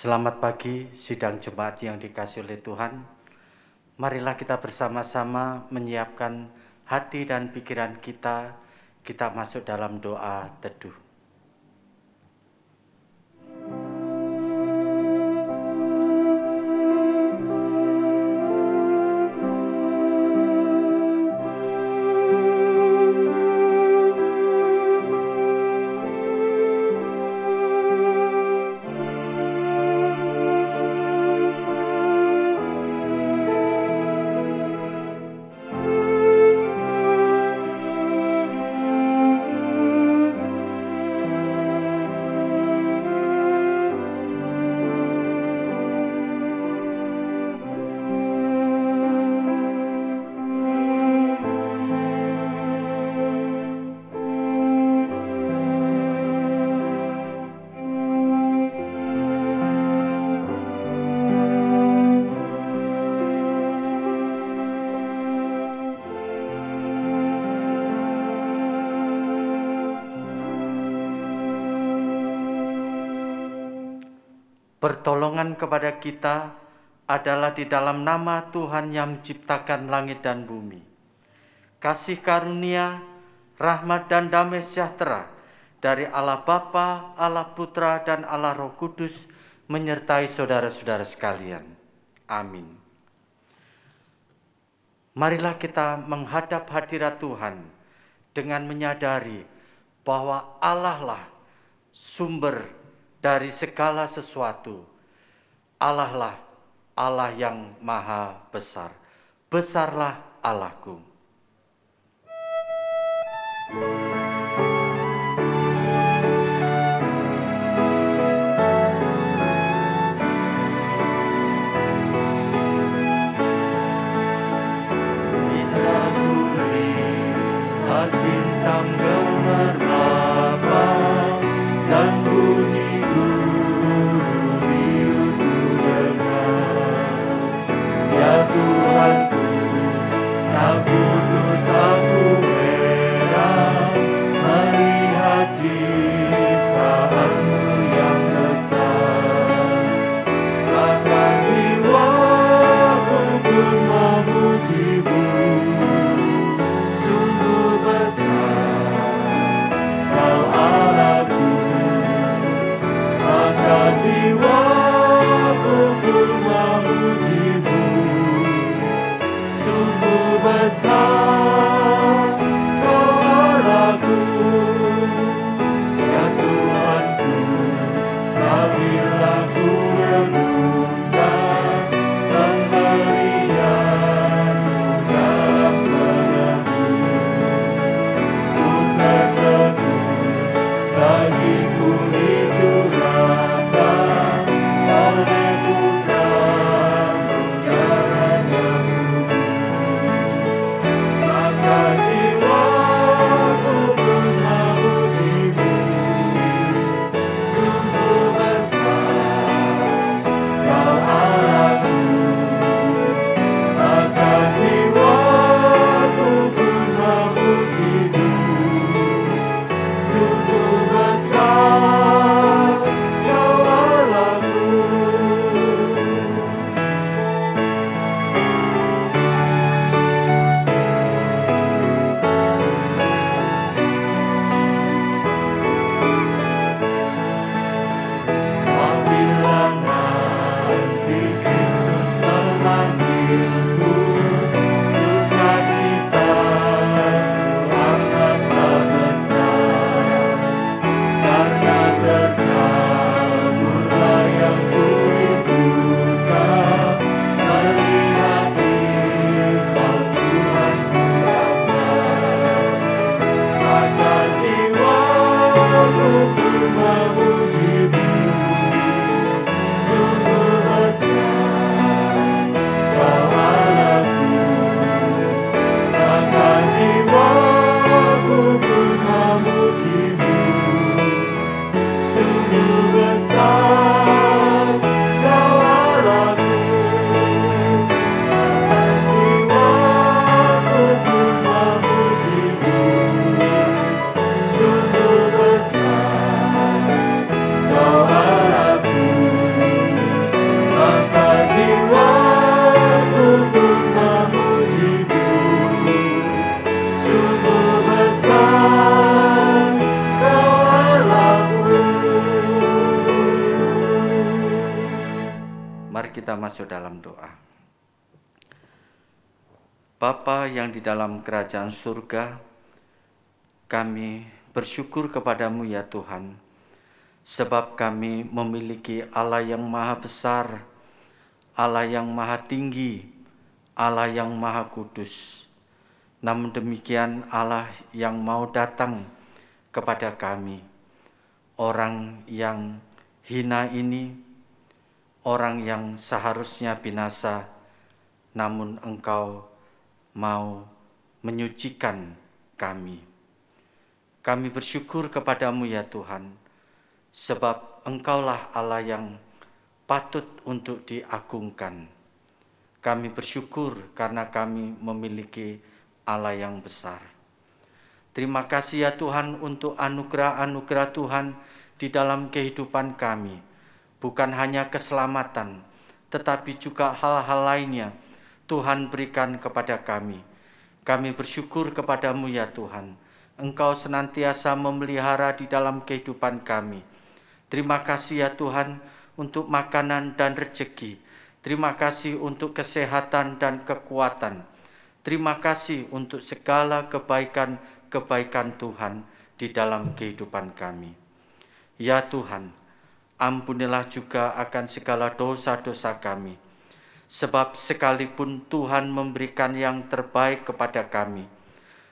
Selamat pagi, sidang jemaat yang dikasihi oleh Tuhan. Marilah kita bersama-sama menyiapkan hati dan pikiran kita masuk dalam doa teduh. Pertolongan kepada kita adalah di dalam nama Tuhan yang menciptakan langit dan bumi. Kasih karunia, rahmat dan damai sejahtera dari Allah Bapa, Allah Putra, dan Allah Roh Kudus menyertai saudara-saudara sekalian. Amin. Marilah kita menghadap hadirat Tuhan dengan menyadari bahwa Allah lah sumber dari segala sesuatu. Allah lah Allah yang maha besar. Besarlah Allahku. Bila ku lihat bintang gemerlap dan bunyi Tuhanku, tak putus aku heran melihat ciptaanmu yang besar. Maka jiwaku pun memujimu, sungguh besar Kau Allahku. Maka jiwaku pun memujimu, sungguh besar Kau Allahku. Ya Tuhanku, apabila ku renungkan pemberian-Mu dalam menebus, ku tertegun bagiku dicurahkan oleh Putra-Mu darahnya jiwaku pun memujimu, sungguh besar Kau Allahku. Maka jiwaku pun memujimu, sungguh besar Kau Allahku. Kita masuk dalam doa. Bapa yang di dalam kerajaan surga, kami bersyukur kepadamu ya Tuhan, sebab kami memiliki Allah yang maha besar, Allah yang maha tinggi, Allah yang maha kudus. Namun demikian Allah yang mau datang kepada kami, orang yang hina ini, orang yang seharusnya binasa, namun Engkau mau menyucikan kami. Kami bersyukur kepadamu ya Tuhan, sebab Engkaulah Allah yang patut untuk diagungkan. Kami bersyukur karena kami memiliki Allah yang besar. Terima kasih ya Tuhan untuk anugerah-anugerah Tuhan di dalam kehidupan kami. Bukan hanya keselamatan, tetapi juga hal-hal lainnya Tuhan berikan kepada kami. Kami bersyukur kepadamu ya Tuhan. Engkau senantiasa memelihara di dalam kehidupan kami. Terima kasih ya Tuhan untuk makanan dan rezeki. Terima kasih untuk kesehatan dan kekuatan. Terima kasih untuk segala kebaikan-kebaikan Tuhan di dalam kehidupan kami. Ya Tuhan, ampunilah juga akan segala dosa-dosa kami. Sebab sekalipun Tuhan memberikan yang terbaik kepada kami,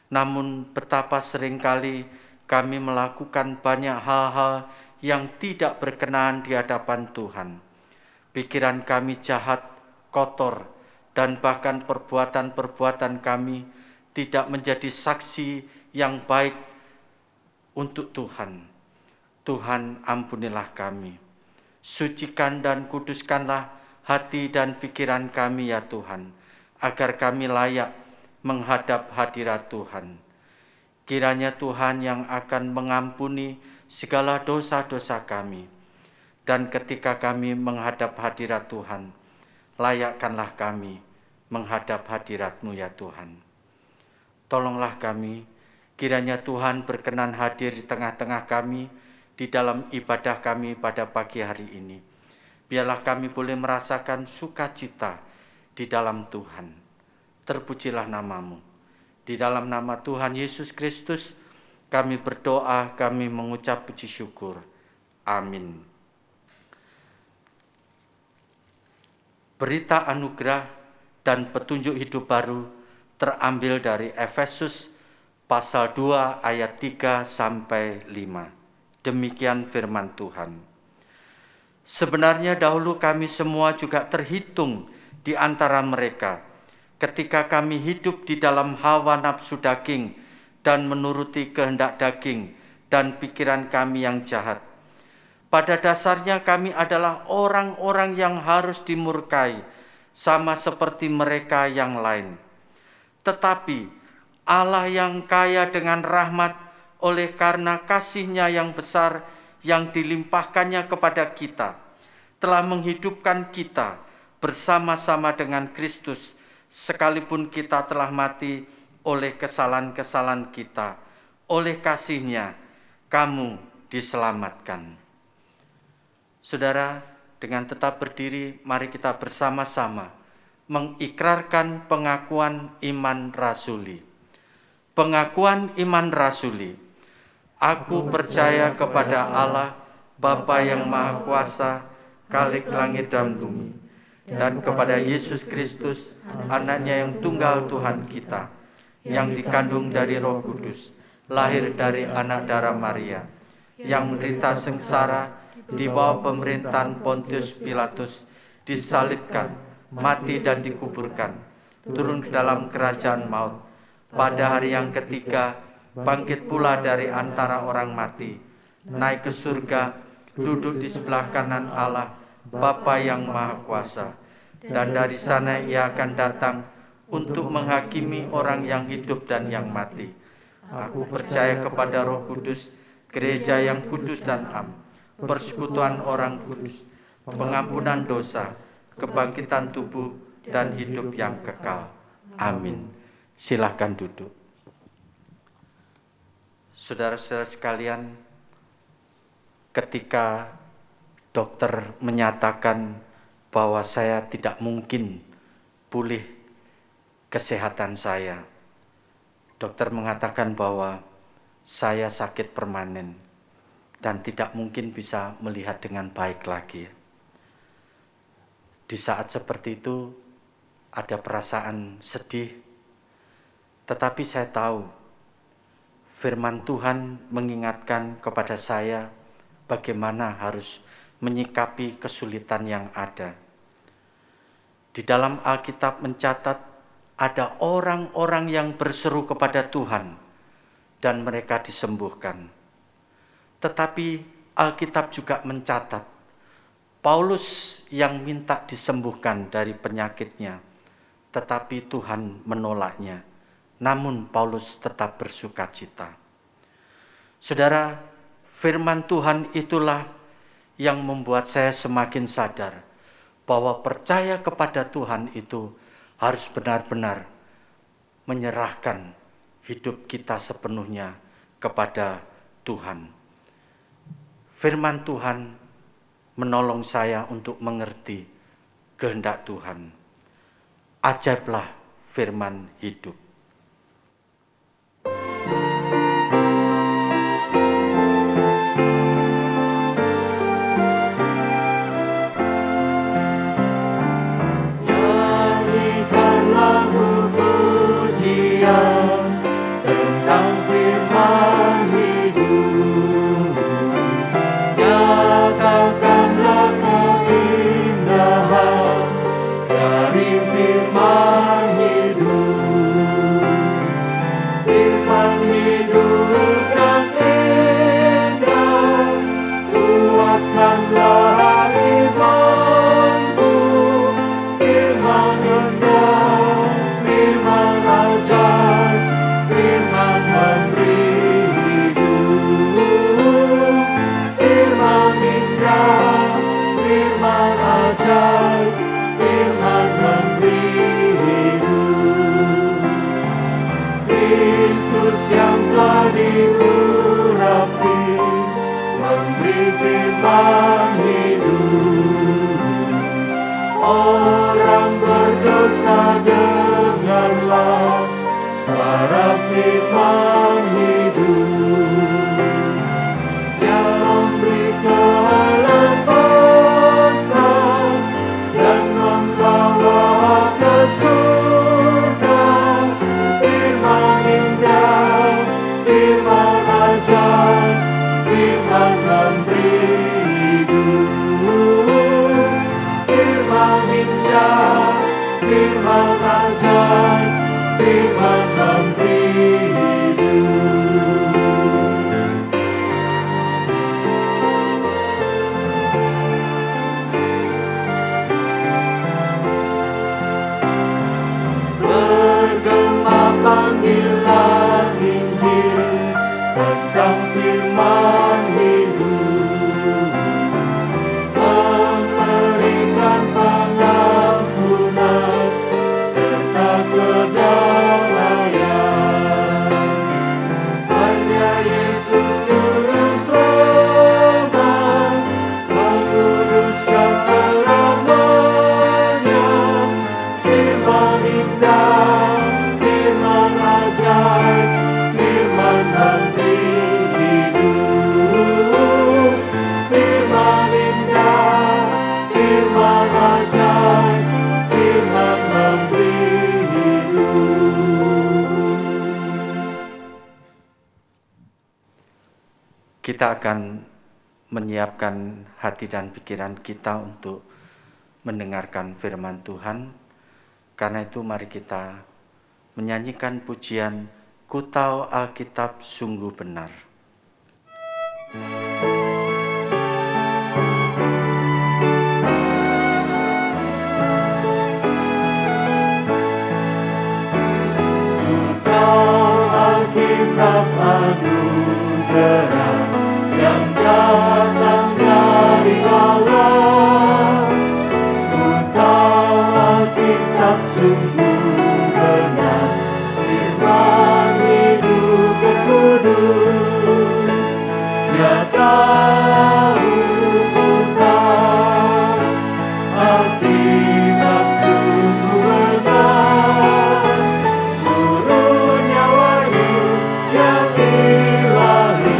namun betapa seringkali kami melakukan banyak hal-hal yang tidak berkenan di hadapan Tuhan. Pikiran kami jahat, kotor, dan bahkan perbuatan-perbuatan kami tidak menjadi saksi yang baik untuk Tuhan. Tuhan, ampunilah kami. Sucikan dan kuduskanlah hati dan pikiran kami ya Tuhan, agar kami layak menghadap hadirat Tuhan. Kiranya Tuhan yang akan mengampuni segala dosa-dosa kami. Dan ketika kami menghadap hadirat Tuhan, layakkanlah kami menghadap hadirat-Mu ya Tuhan. Tolonglah kami, kiranya Tuhan berkenan hadir di tengah-tengah kami, di dalam ibadah kami pada pagi hari ini. Biarlah kami boleh merasakan sukacita di dalam Tuhan. Terpujilah nama-Mu. Di dalam nama Tuhan Yesus Kristus, kami berdoa, kami mengucap puji syukur. Amin. Berita anugerah dan petunjuk hidup baru terambil dari Efesus pasal 2 ayat 3 sampai 5. Demikian firman Tuhan. Sebenarnya dahulu kami semua juga terhitung di antara mereka ketika kami hidup di dalam hawa nafsu daging dan menuruti kehendak daging dan pikiran kami yang jahat. Pada dasarnya kami adalah orang-orang yang harus dimurkai, sama seperti mereka yang lain. Tetapi Allah yang kaya dengan rahmat oleh karena kasih-Nya yang besar yang dilimpahkannya kepada kita, telah menghidupkan kita bersama-sama dengan Kristus, sekalipun kita telah mati oleh kesalahan-kesalahan kita. Oleh kasih-Nya, kamu diselamatkan. Saudara, dengan tetap berdiri, mari kita bersama-sama mengikrarkan pengakuan iman rasuli. Pengakuan iman rasuli. Aku percaya kepada Allah, Bapa yang Maha Kuasa, Khalik langit dan bumi, dan kepada Yesus Kristus, Anaknya yang tunggal Tuhan kita, yang dikandung dari Roh Kudus, lahir dari anak darah Maria, yang menderita sengsara di bawah pemerintahan Pontius Pilatus, disalibkan, mati dan dikuburkan, turun ke dalam kerajaan maut, pada hari yang ketiga bangkit pula dari antara orang mati, naik ke surga, duduk di sebelah kanan Allah, Bapa yang Maha Kuasa, dan dari sana Ia akan datang untuk menghakimi orang yang hidup dan yang mati. Aku percaya kepada Roh Kudus, gereja yang kudus dan am, persekutuan orang kudus, pengampunan dosa, kebangkitan tubuh, dan hidup yang kekal. Amin. Silakan duduk. Saudara-saudara sekalian, ketika dokter menyatakan bahwa saya tidak mungkin pulih kesehatan saya, dokter mengatakan bahwa saya sakit permanen dan tidak mungkin bisa melihat dengan baik lagi. Di saat seperti itu ada perasaan sedih, tetapi saya tahu firman Tuhan mengingatkan kepada saya bagaimana harus menyikapi kesulitan yang ada. Di dalam Alkitab mencatat ada orang-orang yang berseru kepada Tuhan dan mereka disembuhkan. Tetapi Alkitab juga mencatat Paulus yang minta disembuhkan dari penyakitnya, tetapi Tuhan menolaknya. Namun Paulus tetap bersukacita. Saudara, firman Tuhan itulah yang membuat saya semakin sadar bahwa percaya kepada Tuhan itu harus benar-benar menyerahkan hidup kita sepenuhnya kepada Tuhan. Firman Tuhan menolong saya untuk mengerti kehendak Tuhan. Ajaiblah firman hidup. Kita akan menyiapkan hati dan pikiran kita untuk mendengarkan firman Tuhan. Karena itu mari kita menyanyikan pujian Ku Tahu Alkitab Sungguh Benar. Ku tahu Alkitab anugerah yang datang dari Allah. Ku tahu Alkitab sungguh benar, firman hidup kudus. Ya tahu, ku tahu Alkitab sungguh benar, seluruhnya wahyu yang ilahi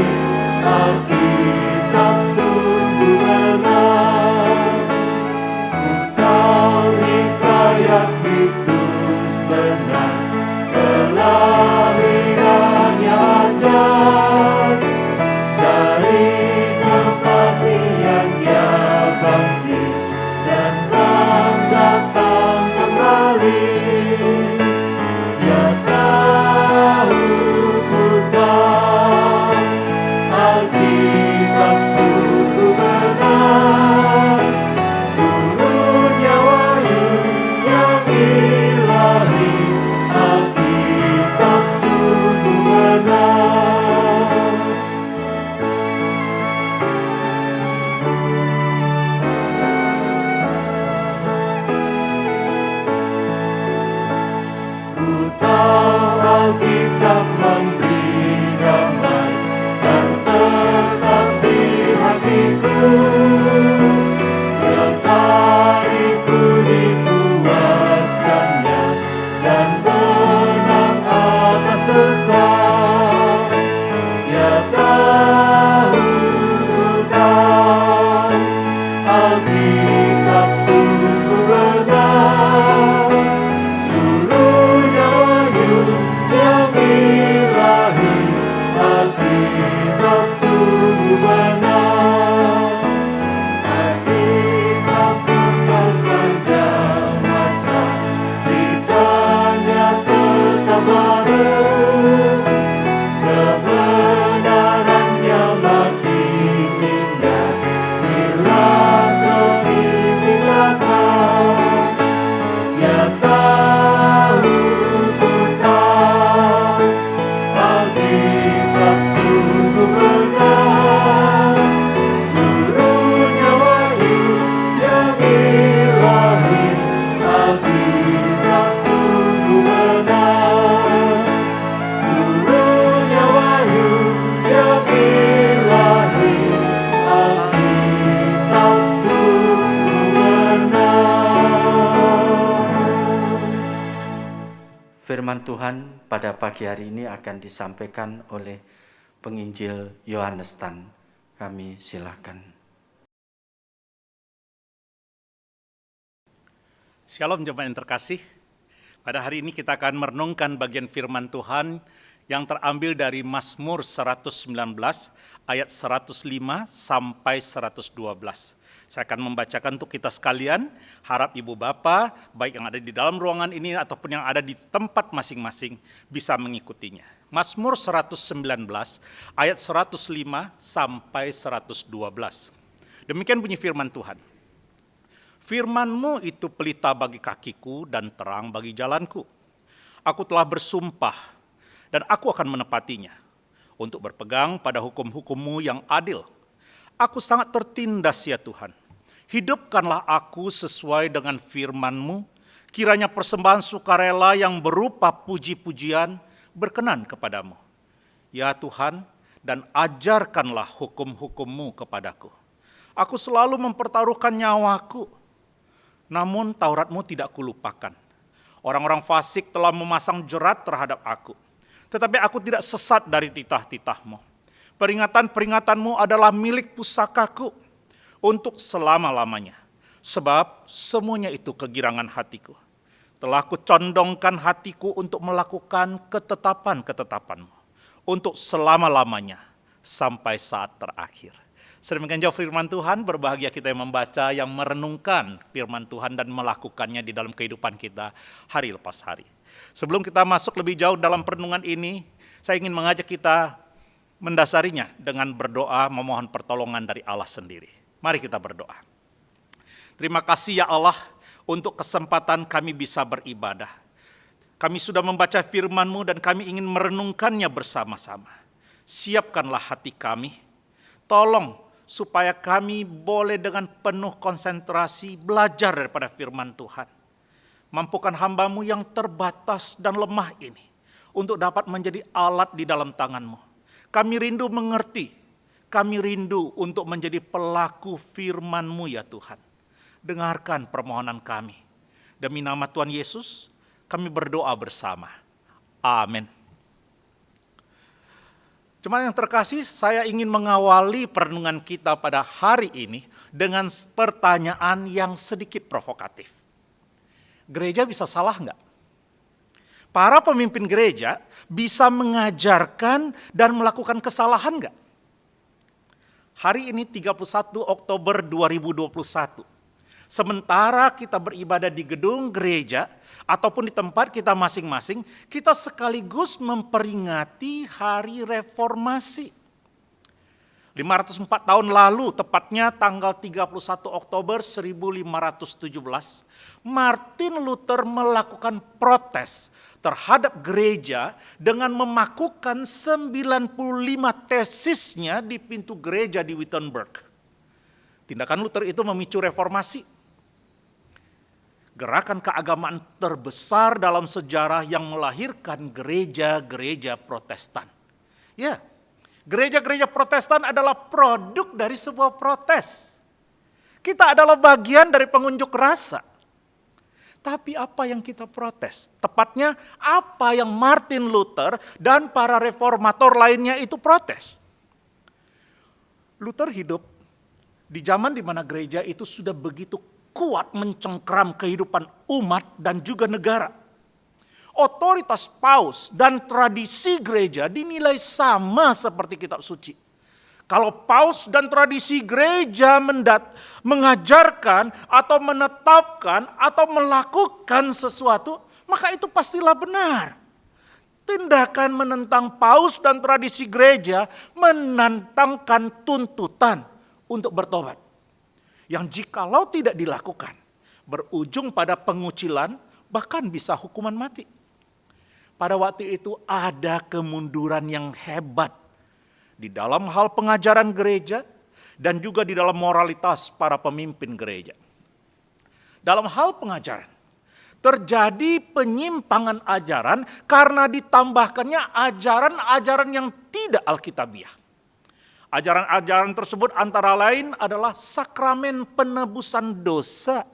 firman Tuhan pada pagi hari ini akan disampaikan oleh penginjil Yohanes Tan. Kami silakan. Shalom jemaat yang terkasih. Pada hari ini kita akan merenungkan bagian firman Tuhan yang terambil dari Mazmur 119 ayat 105 sampai 112. Saya akan membacakan untuk kita sekalian, harap Ibu Bapa, baik yang ada di dalam ruangan ini ataupun yang ada di tempat masing-masing, bisa mengikutinya. Mazmur 119 ayat 105 sampai 112. Demikian bunyi firman Tuhan. Firman-Mu itu pelita bagi kakiku dan terang bagi jalanku. Aku telah bersumpah dan aku akan menepatinya untuk berpegang pada hukum-hukum-Mu yang adil. Aku sangat tertindas ya Tuhan. Hidupkanlah aku sesuai dengan firman-Mu. Kiranya persembahan sukarela yang berupa puji-pujian berkenan kepadamu. Ya Tuhan, dan ajarkanlah hukum-hukum-Mu kepadaku. Aku selalu mempertaruhkan nyawaku, namun Taurat-Mu tidak kulupakan. Orang-orang fasik telah memasang jerat terhadap aku, tetapi aku tidak sesat dari titah-titah-Mu. Peringatan-peringatan-Mu adalah milik pusakaku untuk selama-lamanya, sebab semuanya itu kegirangan hatiku. Telah kucondongkan hatiku untuk melakukan ketetapan-ketetapan-Mu, untuk selama-lamanya sampai saat terakhir. Sedemikian jauh firman Tuhan, berbahagia kita yang membaca, yang merenungkan firman Tuhan dan melakukannya di dalam kehidupan kita hari lepas hari. Sebelum kita masuk lebih jauh dalam perenungan ini, saya ingin mengajak kita mendasarinya dengan berdoa memohon pertolongan dari Allah sendiri. Mari kita berdoa. Terima kasih ya Allah untuk kesempatan kami bisa beribadah. Kami sudah membaca firman-Mu dan kami ingin merenungkannya bersama-sama. Siapkanlah hati kami. Tolong supaya kami boleh dengan penuh konsentrasi belajar daripada firman Tuhan. Mampukan hamba-Mu yang terbatas dan lemah ini untuk dapat menjadi alat di dalam tangan-Mu. Kami rindu mengerti, kami rindu untuk menjadi pelaku firman-Mu ya Tuhan. Dengarkan permohonan kami. Demi nama Tuhan Yesus, kami berdoa bersama. Amin. Jemaat yang terkasih, saya ingin mengawali perenungan kita pada hari ini dengan pertanyaan yang sedikit provokatif. Gereja bisa salah enggak? Para pemimpin gereja bisa mengajarkan dan melakukan kesalahan enggak? Hari ini 31 Oktober 2021. Sementara kita beribadah di gedung gereja ataupun di tempat kita masing-masing, kita sekaligus memperingati Hari Reformasi. 504 tahun lalu, tepatnya tanggal 31 Oktober 1517, Martin Luther melakukan protes terhadap gereja dengan memakukan 95 tesisnya di pintu gereja di Wittenberg. Tindakan Luther itu memicu reformasi. Gerakan keagamaan terbesar dalam sejarah yang melahirkan gereja-gereja Protestan. Ya, gereja-gereja Protestan adalah produk dari sebuah protes. Kita adalah bagian dari pengunjuk rasa. Tapi apa yang kita protes? Tepatnya apa yang Martin Luther dan para reformator lainnya itu protes. Luther hidup di zaman di mana gereja itu sudah begitu kuat mencengkram kehidupan umat dan juga negara. Otoritas paus dan tradisi gereja dinilai sama seperti kitab suci. Kalau paus dan tradisi gereja mengajarkan atau menetapkan atau melakukan sesuatu, maka itu pastilah benar. Tindakan menentang paus dan tradisi gereja menantangkan tuntutan untuk bertobat. Yang jikalau tidak dilakukan, berujung pada pengucilan, bahkan bisa hukuman mati. Pada waktu itu ada kemunduran yang hebat di dalam hal pengajaran gereja dan juga di dalam moralitas para pemimpin gereja. Dalam hal pengajaran, terjadi penyimpangan ajaran karena ditambahkannya ajaran-ajaran yang tidak alkitabiah. Ajaran-ajaran tersebut antara lain adalah sakramen penebusan dosa,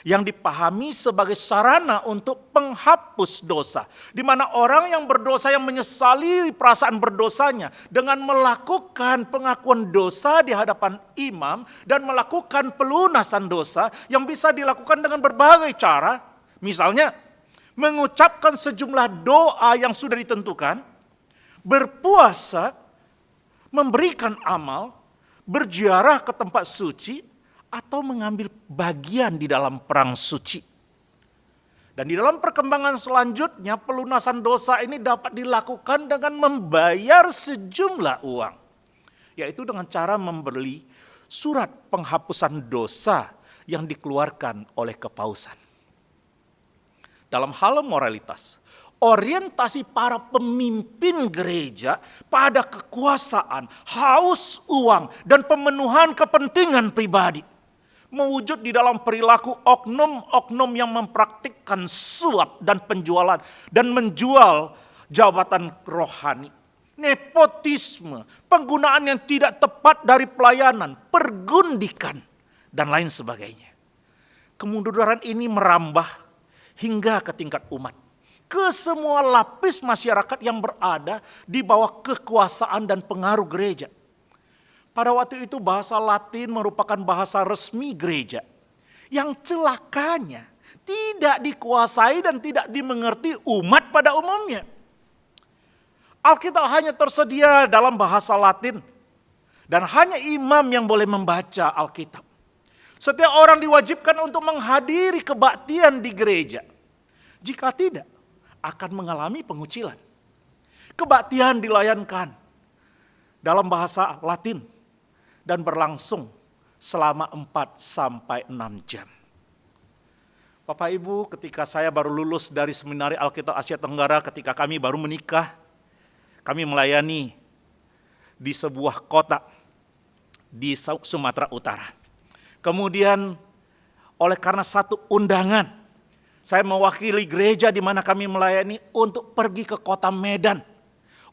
yang dipahami sebagai sarana untuk penghapus dosa. Di mana orang yang berdosa, yang menyesali perasaan berdosanya dengan melakukan pengakuan dosa di hadapan imam dan melakukan pelunasan dosa yang bisa dilakukan dengan berbagai cara. Misalnya, mengucapkan sejumlah doa yang sudah ditentukan, berpuasa, memberikan amal, berziarah ke tempat suci, atau mengambil bagian di dalam perang suci. Dan di dalam perkembangan selanjutnya, pelunasan dosa ini dapat dilakukan dengan membayar sejumlah uang. Yaitu dengan cara membeli surat penghapusan dosa yang dikeluarkan oleh kepausan. Dalam hal moralitas, orientasi para pemimpin gereja pada kekuasaan, haus uang, dan pemenuhan kepentingan pribadi mewujud di dalam perilaku oknum-oknum yang mempraktikkan suap dan penjualan dan menjual jabatan rohani. Nepotisme, penggunaan yang tidak tepat dari pelayanan, pergundikan, dan lain sebagainya. Kemunduran ini merambah hingga ke tingkat umat, ke semua lapis masyarakat yang berada di bawah kekuasaan dan pengaruh gereja. Pada waktu itu bahasa Latin merupakan bahasa resmi gereja, yang celakanya tidak dikuasai dan tidak dimengerti umat pada umumnya. Alkitab hanya tersedia dalam bahasa Latin, dan hanya imam yang boleh membaca Alkitab. Setiap orang diwajibkan untuk menghadiri kebaktian di gereja. Jika tidak, akan mengalami pengucilan. Kebaktian dilayankan dalam bahasa Latin dan berlangsung selama 4-6 jam. Bapak Ibu, ketika saya baru lulus dari Seminari Alkitab Asia Tenggara, ketika kami baru menikah, kami melayani di sebuah kota di Sumatera Utara. Kemudian oleh karena satu undangan, saya mewakili gereja di mana kami melayani untuk pergi ke kota Medan,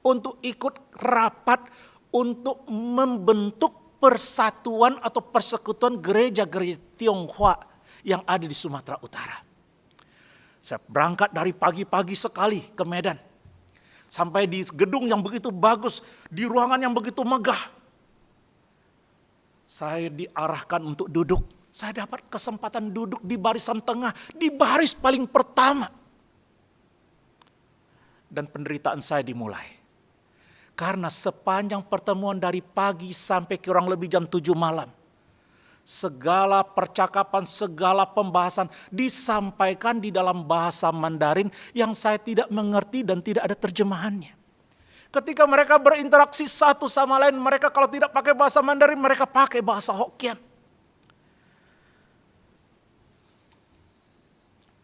untuk ikut rapat untuk membentuk persatuan atau persekutuan gereja-gereja Tionghoa yang ada di Sumatera Utara. Saya berangkat dari pagi-pagi sekali ke Medan. Sampai di gedung yang begitu bagus, di ruangan yang begitu megah. Saya diarahkan untuk duduk. Saya dapat kesempatan duduk di barisan tengah, di baris paling pertama. Dan penderitaan saya dimulai. Karena sepanjang pertemuan dari pagi sampai kurang lebih jam 7 malam. Segala percakapan, segala pembahasan disampaikan di dalam bahasa Mandarin yang saya tidak mengerti dan tidak ada terjemahannya. Ketika mereka berinteraksi satu sama lain, mereka kalau tidak pakai bahasa Mandarin, mereka pakai bahasa Hokkien.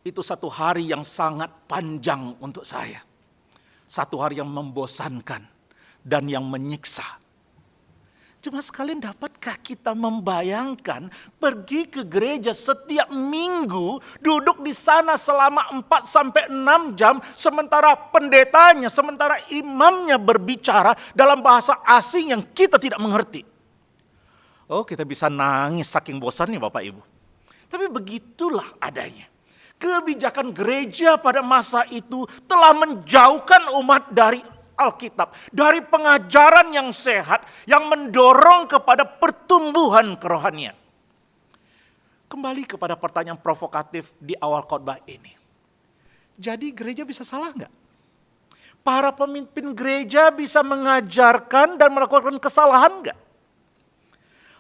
Itu satu hari yang sangat panjang untuk saya. Satu hari yang membosankan dan yang menyiksa. Cuma sekalian, dapatkah kita membayangkan pergi ke gereja setiap minggu, duduk di sana selama 4-6 jam, sementara pendetanya, sementara imamnya berbicara dalam bahasa asing yang kita tidak mengerti. Oh, kita bisa nangis saking bosannya Bapak Ibu. Tapi begitulah adanya. Kebijakan gereja pada masa itu telah menjauhkan umat dari Alkitab, dari pengajaran yang sehat, yang mendorong kepada pertumbuhan kerohanian. Kembali kepada pertanyaan provokatif di awal khotbah ini. Jadi gereja bisa salah enggak? Para pemimpin gereja bisa mengajarkan dan melakukan kesalahan enggak?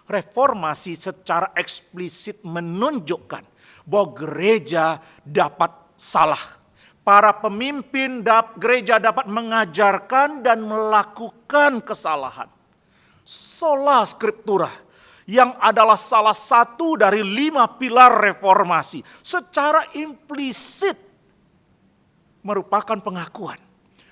Reformasi secara eksplisit menunjukkan bahwa gereja dapat salah. Para pemimpin gereja dapat mengajarkan dan melakukan kesalahan. Sola Scriptura yang adalah salah satu dari 5 pilar reformasi secara implisit merupakan pengakuan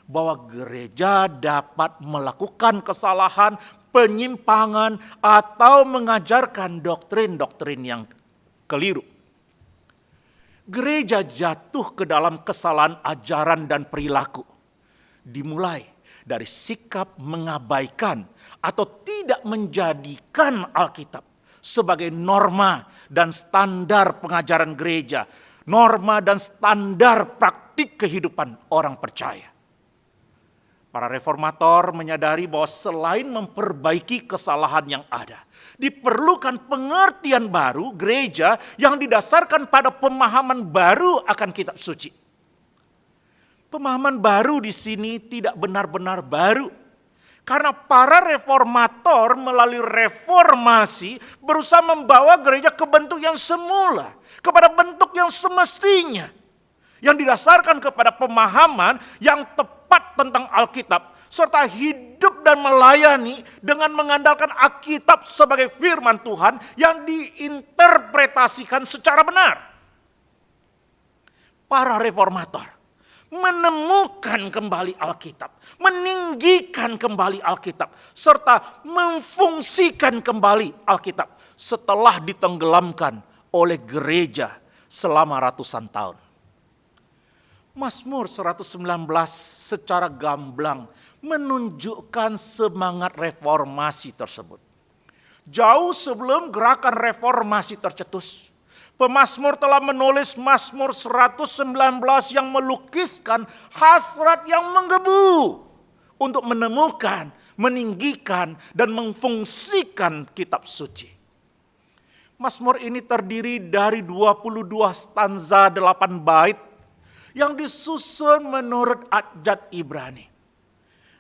bahwa gereja dapat melakukan kesalahan, penyimpangan, atau mengajarkan doktrin-doktrin yang keliru. Gereja jatuh ke dalam kesalahan ajaran dan perilaku. Dimulai dari sikap mengabaikan atau tidak menjadikan Alkitab sebagai norma dan standar pengajaran gereja, norma dan standar praktik kehidupan orang percaya. Para reformator menyadari bahwa selain memperbaiki kesalahan yang ada, diperlukan pengertian baru gereja yang didasarkan pada pemahaman baru akan kitab suci. Pemahaman baru di sini tidak benar-benar baru. Karena para reformator melalui reformasi berusaha membawa gereja ke bentuk yang semula, kepada bentuk yang semestinya, yang didasarkan kepada pemahaman yang tepat tentang Alkitab, serta hidup dan melayani dengan mengandalkan Alkitab sebagai firman Tuhan yang diinterpretasikan secara benar. Para reformator menemukan kembali Alkitab, meninggikan kembali Alkitab, serta memfungsikan kembali Alkitab setelah ditenggelamkan oleh gereja selama ratusan tahun. Mazmur 119 secara gamblang menunjukkan semangat reformasi tersebut. Jauh sebelum gerakan reformasi tercetus, pemazmur telah menulis Mazmur 119 yang melukiskan hasrat yang menggebu untuk menemukan, meninggikan, dan memfungsikan kitab suci. Mazmur ini terdiri dari 22 stanza 8 bait yang disusun menurut abjad Ibrani.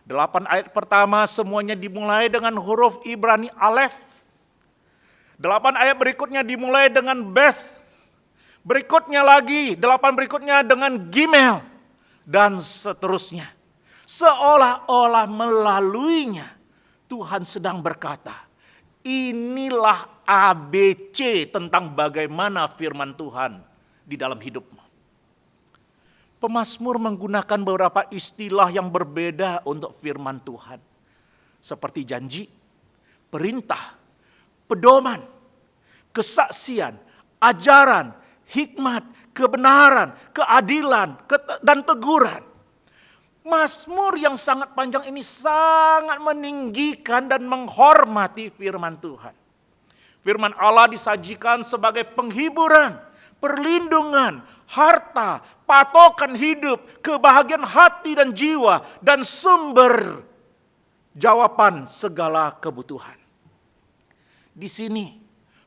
8 ayat pertama semuanya dimulai dengan huruf Ibrani alef. 8 ayat berikutnya dimulai dengan Beth. Berikutnya lagi, 8 berikutnya dengan Gimel. Dan seterusnya. Seolah-olah melaluinya Tuhan sedang berkata, inilah ABC tentang bagaimana firman Tuhan di dalam hidupmu. Pemazmur menggunakan beberapa istilah yang berbeda untuk firman Tuhan. Seperti janji, perintah, pedoman, kesaksian, ajaran, hikmat, kebenaran, keadilan, dan teguran. Mazmur yang sangat panjang ini sangat meninggikan dan menghormati firman Tuhan. Firman Allah disajikan sebagai penghiburan, perlindungan, harta, patokan hidup, kebahagiaan hati dan jiwa, dan sumber jawaban segala kebutuhan. Di sini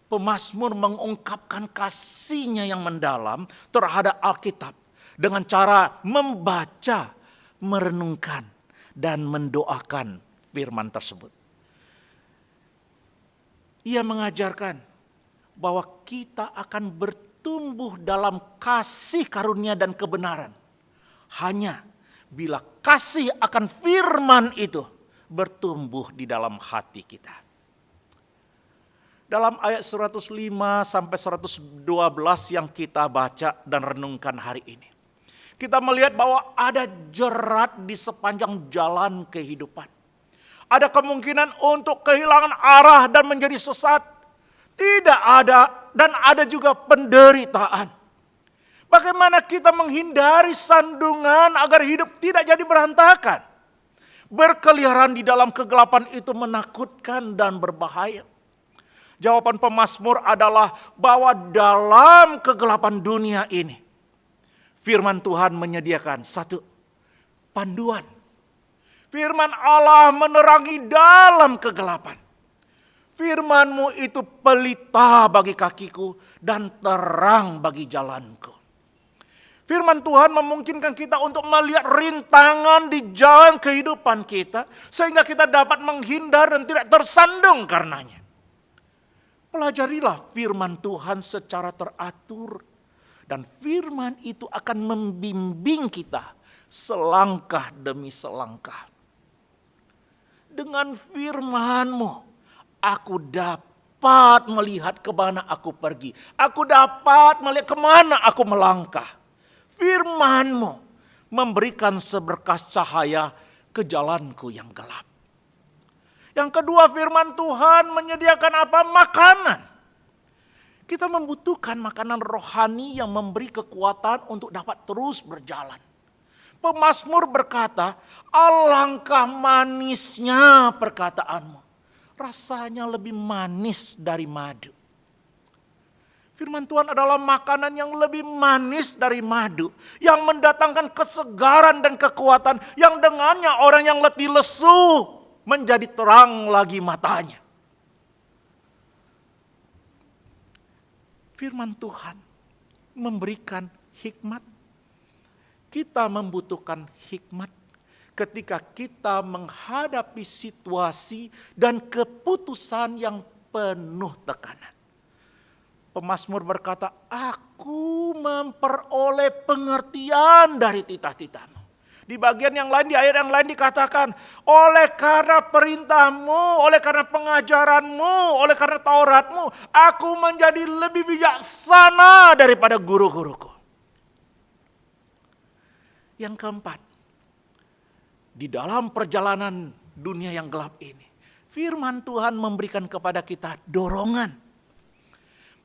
pemazmur mengungkapkan kasihnya yang mendalam terhadap Alkitab dengan cara membaca, merenungkan, dan mendoakan firman tersebut. Ia mengajarkan bahwa kita akan bertumbuh dalam kasih karunia dan kebenaran hanya bila kasih akan firman itu bertumbuh di dalam hati kita. Dalam ayat 105 sampai 112 yang kita baca dan renungkan hari ini, kita melihat bahwa ada jerat di sepanjang jalan kehidupan. Ada kemungkinan untuk kehilangan arah dan menjadi sesat. Tidak ada dan ada juga penderitaan. Bagaimana kita menghindari sandungan agar hidup tidak jadi berantakan? Berkeliaran di dalam kegelapan itu menakutkan dan berbahaya. Jawaban pemazmur adalah bahwa dalam kegelapan dunia ini, firman Tuhan menyediakan satu panduan. Firman Allah menerangi dalam kegelapan. Firman-Mu itu pelita bagi kakiku dan terang bagi jalanku. Firman Tuhan memungkinkan kita untuk melihat rintangan di jalan kehidupan kita, sehingga kita dapat menghindar dan tidak tersandung karenanya. Pelajarilah firman Tuhan secara teratur, dan firman itu akan membimbing kita selangkah demi selangkah. Dengan firman-Mu, aku dapat melihat kemana aku pergi. Aku dapat melihat kemana aku melangkah. Firman-Mu memberikan seberkas cahaya ke jalanku yang gelap. Yang kedua, firman Tuhan menyediakan apa? Makanan. Kita membutuhkan makanan rohani yang memberi kekuatan untuk dapat terus berjalan. Pemazmur berkata, alangkah manisnya perkataanmu. rasanya lebih manis dari madu. Firman Tuhan adalah makanan yang lebih manis dari madu, yang mendatangkan kesegaran dan kekuatan, yang dengannya orang yang letih lesu menjadi terang lagi matanya. Firman Tuhan memberikan hikmat. Kita membutuhkan hikmat ketika kita menghadapi situasi dan keputusan yang penuh tekanan. Pemazmur berkata, aku memperoleh pengertian dari titah-titahmu. Di bagian yang lain, di ayat yang lain dikatakan, oleh karena perintahmu, oleh karena pengajaranmu, oleh karena Tauratmu, aku menjadi lebih bijaksana daripada guru-guruku. Yang keempat, di dalam perjalanan dunia yang gelap ini, firman Tuhan memberikan kepada kita dorongan.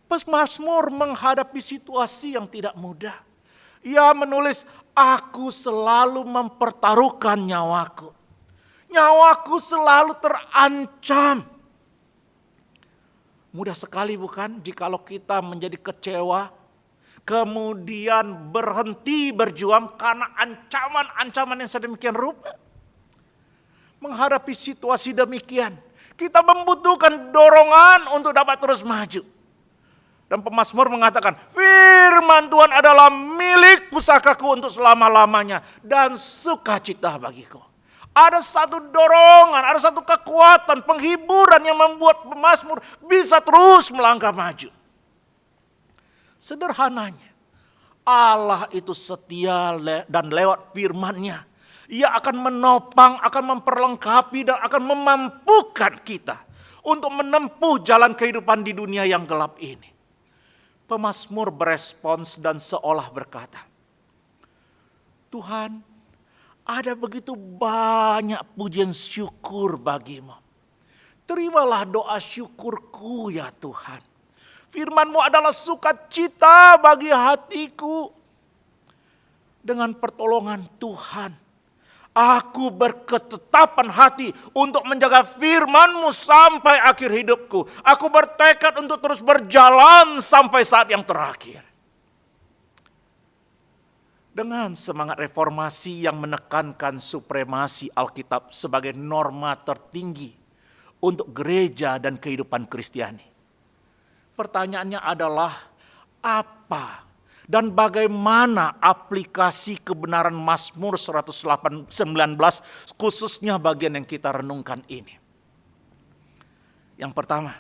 Pemazmur menghadapi situasi yang tidak mudah. Ia menulis, aku selalu mempertaruhkan nyawaku. Nyawaku selalu terancam. Mudah sekali bukan jikalau kita menjadi kecewa, kemudian berhenti berjuang karena ancaman-ancaman yang sedemikian rupa. Menghadapi situasi demikian, kita membutuhkan dorongan untuk dapat terus maju. Dan pemazmur mengatakan, firman Tuhan adalah milik pusakaku untuk selama-lamanya dan sukacita bagiku. Ada satu dorongan, ada satu kekuatan, penghiburan yang membuat pemazmur bisa terus melangkah maju. Sederhananya, Allah itu setia dan lewat firman-Nya, Ia akan menopang, akan memperlengkapi dan akan memampukan kita untuk menempuh jalan kehidupan di dunia yang gelap ini. Pemazmur berespons dan seolah berkata, Tuhan, ada begitu banyak pujian syukur bagimu. Terimalah doa syukurku ya Tuhan. Firman-Mu adalah sukacita bagi hatiku. Dengan pertolongan Tuhan, aku berketetapan hati untuk menjaga firman-Mu sampai akhir hidupku. Aku bertekad untuk terus berjalan sampai saat yang terakhir. Dengan semangat reformasi yang menekankan supremasi Alkitab sebagai norma tertinggi untuk gereja dan kehidupan Kristiani. Pertanyaannya adalah apa dan bagaimana aplikasi kebenaran Mazmur 119 khususnya bagian yang kita renungkan ini. Yang pertama,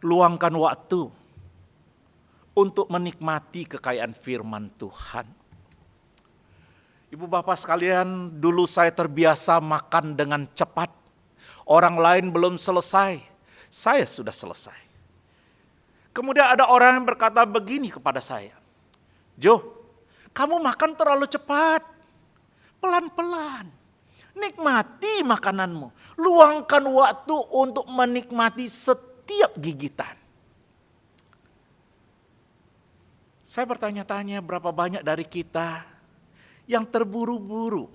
luangkan waktu untuk menikmati kekayaan firman Tuhan. Ibu bapak sekalian, dulu saya terbiasa makan dengan cepat. Orang lain belum selesai, saya sudah selesai. Kemudian ada orang yang berkata begini kepada saya, Jo, kamu makan terlalu cepat. Pelan-pelan. Nikmati makananmu. Luangkan waktu untuk menikmati setiap gigitan. Saya bertanya-tanya berapa banyak dari kita yang terburu-buru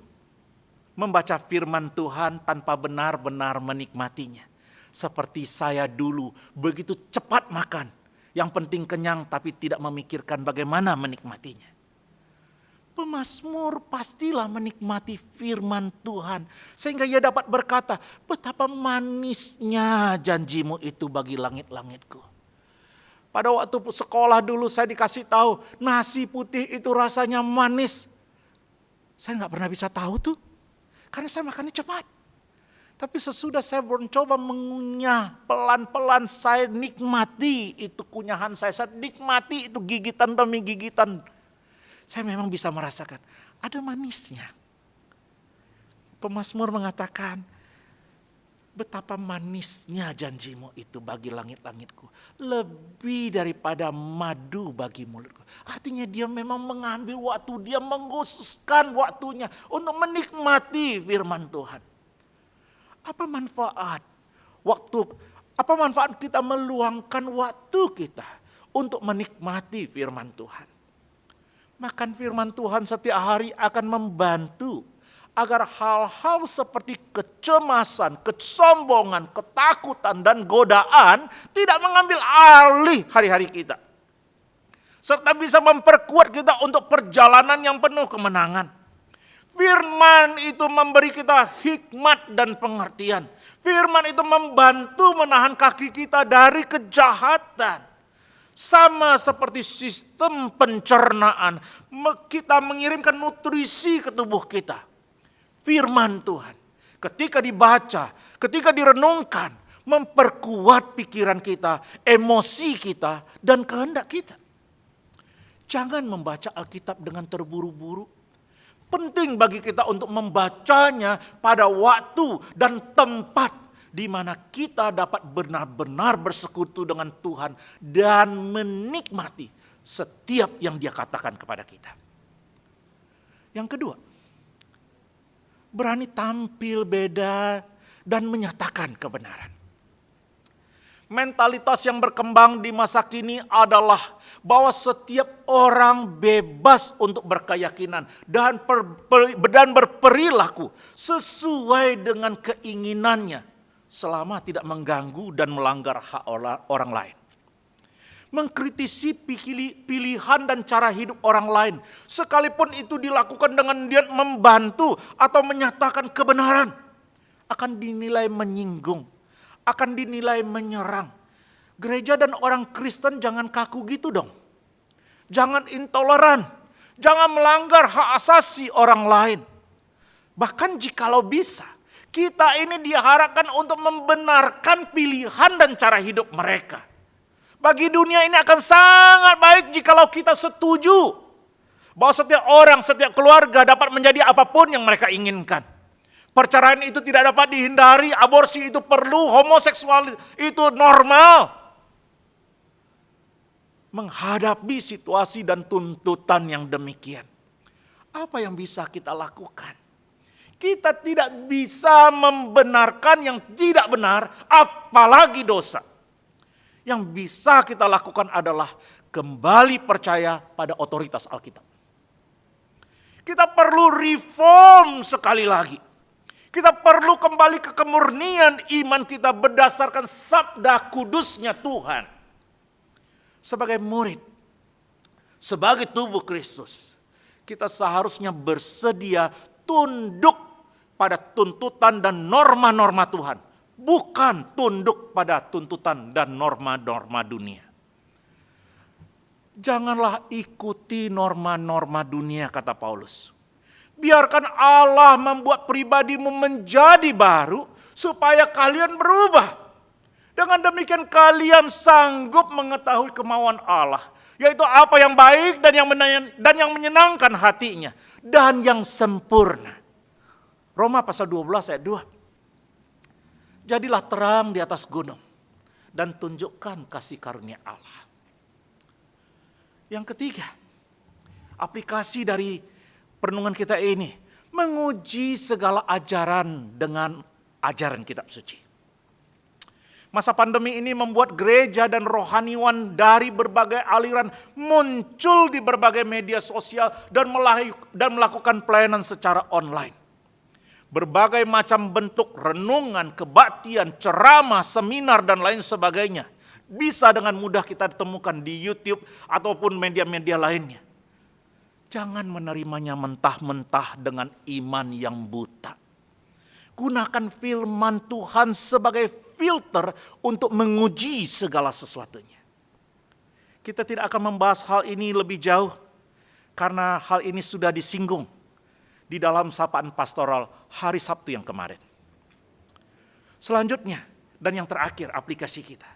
membaca firman Tuhan tanpa benar-benar menikmatinya. Seperti saya dulu begitu cepat makan. Yang penting kenyang tapi tidak memikirkan bagaimana menikmatinya. Pemazmur pastilah menikmati firman Tuhan. Sehingga ia dapat berkata, betapa manisnya janjimu itu bagi langit-langitku. Pada waktu sekolah dulu saya dikasih tahu, nasi putih itu rasanya manis. Saya gak pernah bisa tahu tuh. Karena saya makannya cepat. Tapi sesudah saya mencoba mengunyah, pelan-pelan saya nikmati itu kunyahan saya nikmati itu gigitan demi gigitan. Saya memang bisa merasakan ada manisnya. Pemazmur mengatakan, betapa manisnya janjimu itu bagi langit-langitku. Lebih daripada madu bagi mulutku. Artinya dia memang mengambil waktu, dia mengkhususkan waktunya untuk menikmati firman Tuhan. Apa manfaat kita meluangkan waktu kita untuk menikmati firman Tuhan? Makan firman Tuhan setiap hari akan membantu agar hal-hal seperti kecemasan, kesombongan, ketakutan, dan godaan tidak mengambil alih hari-hari kita. Serta bisa memperkuat kita untuk perjalanan yang penuh kemenangan. Firman itu memberi kita hikmat dan pengertian. Firman itu membantu menahan kaki kita dari kejahatan. Sama seperti sistem pencernaan, kita mengirimkan nutrisi ke tubuh kita. Firman Tuhan, ketika dibaca, ketika direnungkan, memperkuat pikiran kita, emosi kita, dan kehendak kita. Jangan membaca Alkitab dengan terburu-buru. Penting bagi kita untuk membacanya pada waktu dan tempat di mana kita dapat benar-benar bersekutu dengan Tuhan dan menikmati setiap yang Dia katakan kepada kita. Yang kedua, berani tampil beda dan menyatakan kebenaran. Mentalitas yang berkembang di masa kini adalah bahwa setiap orang bebas untuk berkeyakinan dan berperilaku sesuai dengan keinginannya, selama tidak mengganggu dan melanggar hak orang lain. Mengkritisi pilihan dan cara hidup orang lain, sekalipun itu dilakukan dengan niat membantu atau menyatakan kebenaran, akan dinilai menyinggung, akan dinilai menyerang. Gereja dan orang Kristen jangan kaku gitu dong. Jangan intoleran, jangan melanggar hak asasi orang lain. Bahkan jikalau bisa, kita ini diharapkan untuk membenarkan pilihan dan cara hidup mereka. Bagi dunia ini akan sangat baik jikalau kita setuju bahwa setiap orang, setiap keluarga dapat menjadi apapun yang mereka inginkan. Perceraian itu tidak dapat dihindari, aborsi itu perlu, homoseksual itu normal. Menghadapi situasi dan tuntutan yang demikian, apa yang bisa kita lakukan? Kita tidak bisa membenarkan yang tidak benar, apalagi dosa. Yang bisa kita lakukan adalah kembali percaya pada otoritas Alkitab. Kita perlu reform sekali lagi. Kita perlu kembali ke kemurnian iman kita berdasarkan sabda kudusnya Tuhan. Sebagai murid, sebagai tubuh Kristus, kita seharusnya bersedia tunduk pada tuntutan dan norma-norma Tuhan, bukan tunduk pada tuntutan dan norma-norma dunia. Janganlah ikuti norma-norma dunia, kata Paulus. Biarkan Allah membuat pribadimu menjadi baru supaya kalian berubah. Dengan demikian kalian sanggup mengetahui kemauan Allah, yaitu apa yang baik dan yang menyenangkan hatinya dan yang sempurna. Roma pasal 12 ayat 2. Jadilah terang di atas gunung dan tunjukkan kasih karunia Allah. Yang ketiga, aplikasi dari perenungan kita ini menguji segala ajaran dengan ajaran kitab suci. Masa pandemi ini membuat gereja dan rohaniwan dari berbagai aliran muncul di berbagai media sosial dan melakukan pelayanan secara online. Berbagai macam bentuk renungan, kebaktian, ceramah, seminar, dan lain sebagainya bisa dengan mudah kita temukan di YouTube ataupun media-media lainnya. Jangan menerimanya mentah-mentah dengan iman yang buta. Gunakan firman Tuhan sebagai filter untuk menguji segala sesuatunya. Kita tidak akan membahas hal ini lebih jauh karena hal ini sudah disinggung di dalam sapaan pastoral hari Sabtu yang kemarin. Selanjutnya dan yang terakhir aplikasi kita.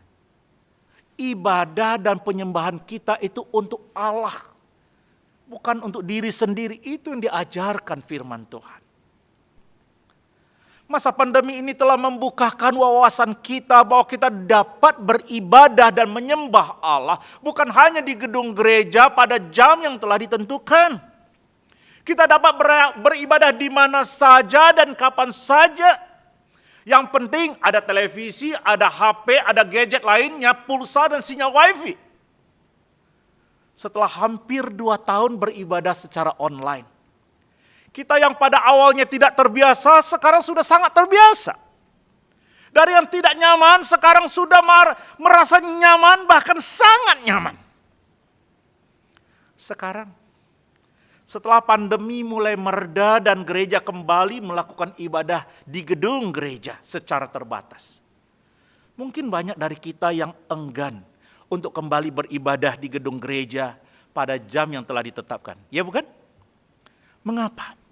Ibadah dan penyembahan kita itu untuk Allah. Bukan untuk diri sendiri, itu yang diajarkan firman Tuhan. Masa pandemi ini telah membukakan wawasan kita bahwa kita dapat beribadah dan menyembah Allah bukan hanya di gedung gereja pada jam yang telah ditentukan. Kita dapat beribadah di mana saja dan kapan saja. Yang penting ada televisi, ada HP, ada gadget lainnya, pulsa dan sinyal wifi. Setelah hampir 2 tahun beribadah secara online, Kita yang pada awalnya tidak terbiasa, sekarang sudah sangat terbiasa. Dari yang tidak nyaman, sekarang sudah merasa nyaman, bahkan sangat nyaman. Sekarang, setelah pandemi mulai mereda dan gereja kembali melakukan ibadah di gedung gereja secara terbatas. Mungkin banyak dari kita yang enggan untuk kembali beribadah di gedung gereja pada jam yang telah ditetapkan. Ya bukan? Mengapa?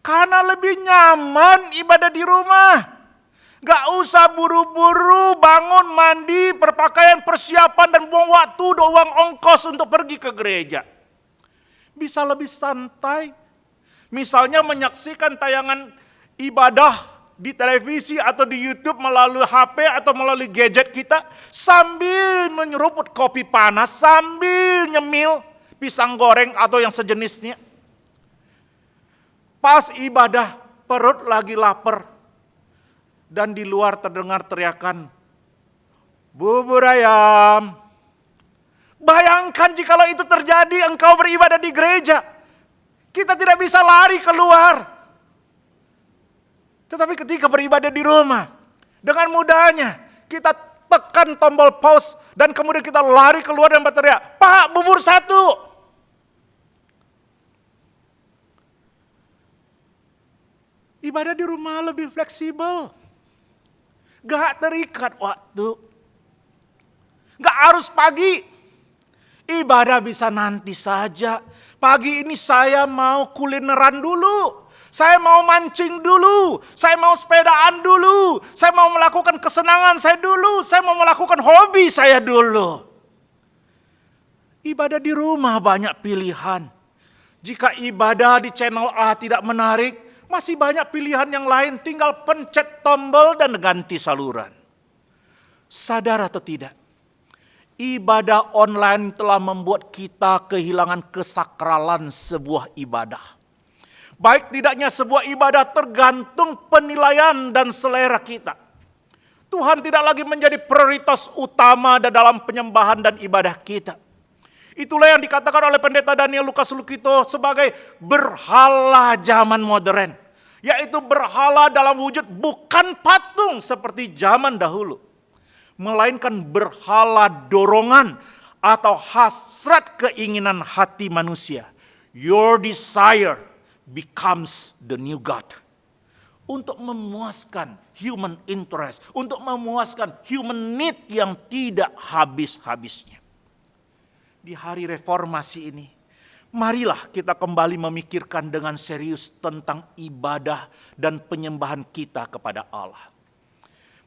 Karena lebih nyaman ibadah di rumah. Gak usah buru-buru bangun, mandi, berpakaian, persiapan, dan buang waktu, uang ongkos untuk pergi ke gereja. Bisa lebih santai. Misalnya menyaksikan tayangan ibadah di televisi atau di YouTube melalui HP atau melalui gadget kita. Sambil menyeruput kopi panas, sambil nyemil pisang goreng atau yang sejenisnya. Pas ibadah, perut lagi lapar. Dan di luar terdengar teriakan, bubur ayam. Bayangkan jikalau itu terjadi, engkau beribadah di gereja. Kita tidak bisa lari keluar. Tetapi ketika beribadah di rumah, dengan mudahnya kita tekan tombol pause dan kemudian kita lari keluar dan berteriak, Pak, bubur satu. Ibadah di rumah lebih fleksibel. Gak terikat waktu. Gak harus pagi. Ibadah bisa nanti saja. Pagi ini saya mau kulineran dulu. Saya mau mancing dulu. Saya mau sepedaan dulu. Saya mau melakukan kesenangan saya dulu. Saya mau melakukan hobi saya dulu. Ibadah di rumah banyak pilihan. Jika ibadah di channel A tidak menarik, masih banyak pilihan yang lain, tinggal pencet tombol dan ganti saluran. Sadar atau tidak, ibadah online telah membuat kita kehilangan kesakralan sebuah ibadah. Baik tidaknya sebuah ibadah tergantung penilaian dan selera kita. Tuhan tidak lagi menjadi prioritas utama dalam penyembahan dan ibadah kita. Itulah yang dikatakan oleh pendeta Daniel Lukas Lukito sebagai berhala zaman modern. Yaitu berhala dalam wujud bukan patung seperti zaman dahulu. Melainkan berhala dorongan atau hasrat keinginan hati manusia. Your desire becomes the new God. Untuk memuaskan human interest. Untuk memuaskan human need yang tidak habis-habisnya. Di hari reformasi ini, marilah kita kembali memikirkan dengan serius tentang ibadah dan penyembahan kita kepada Allah.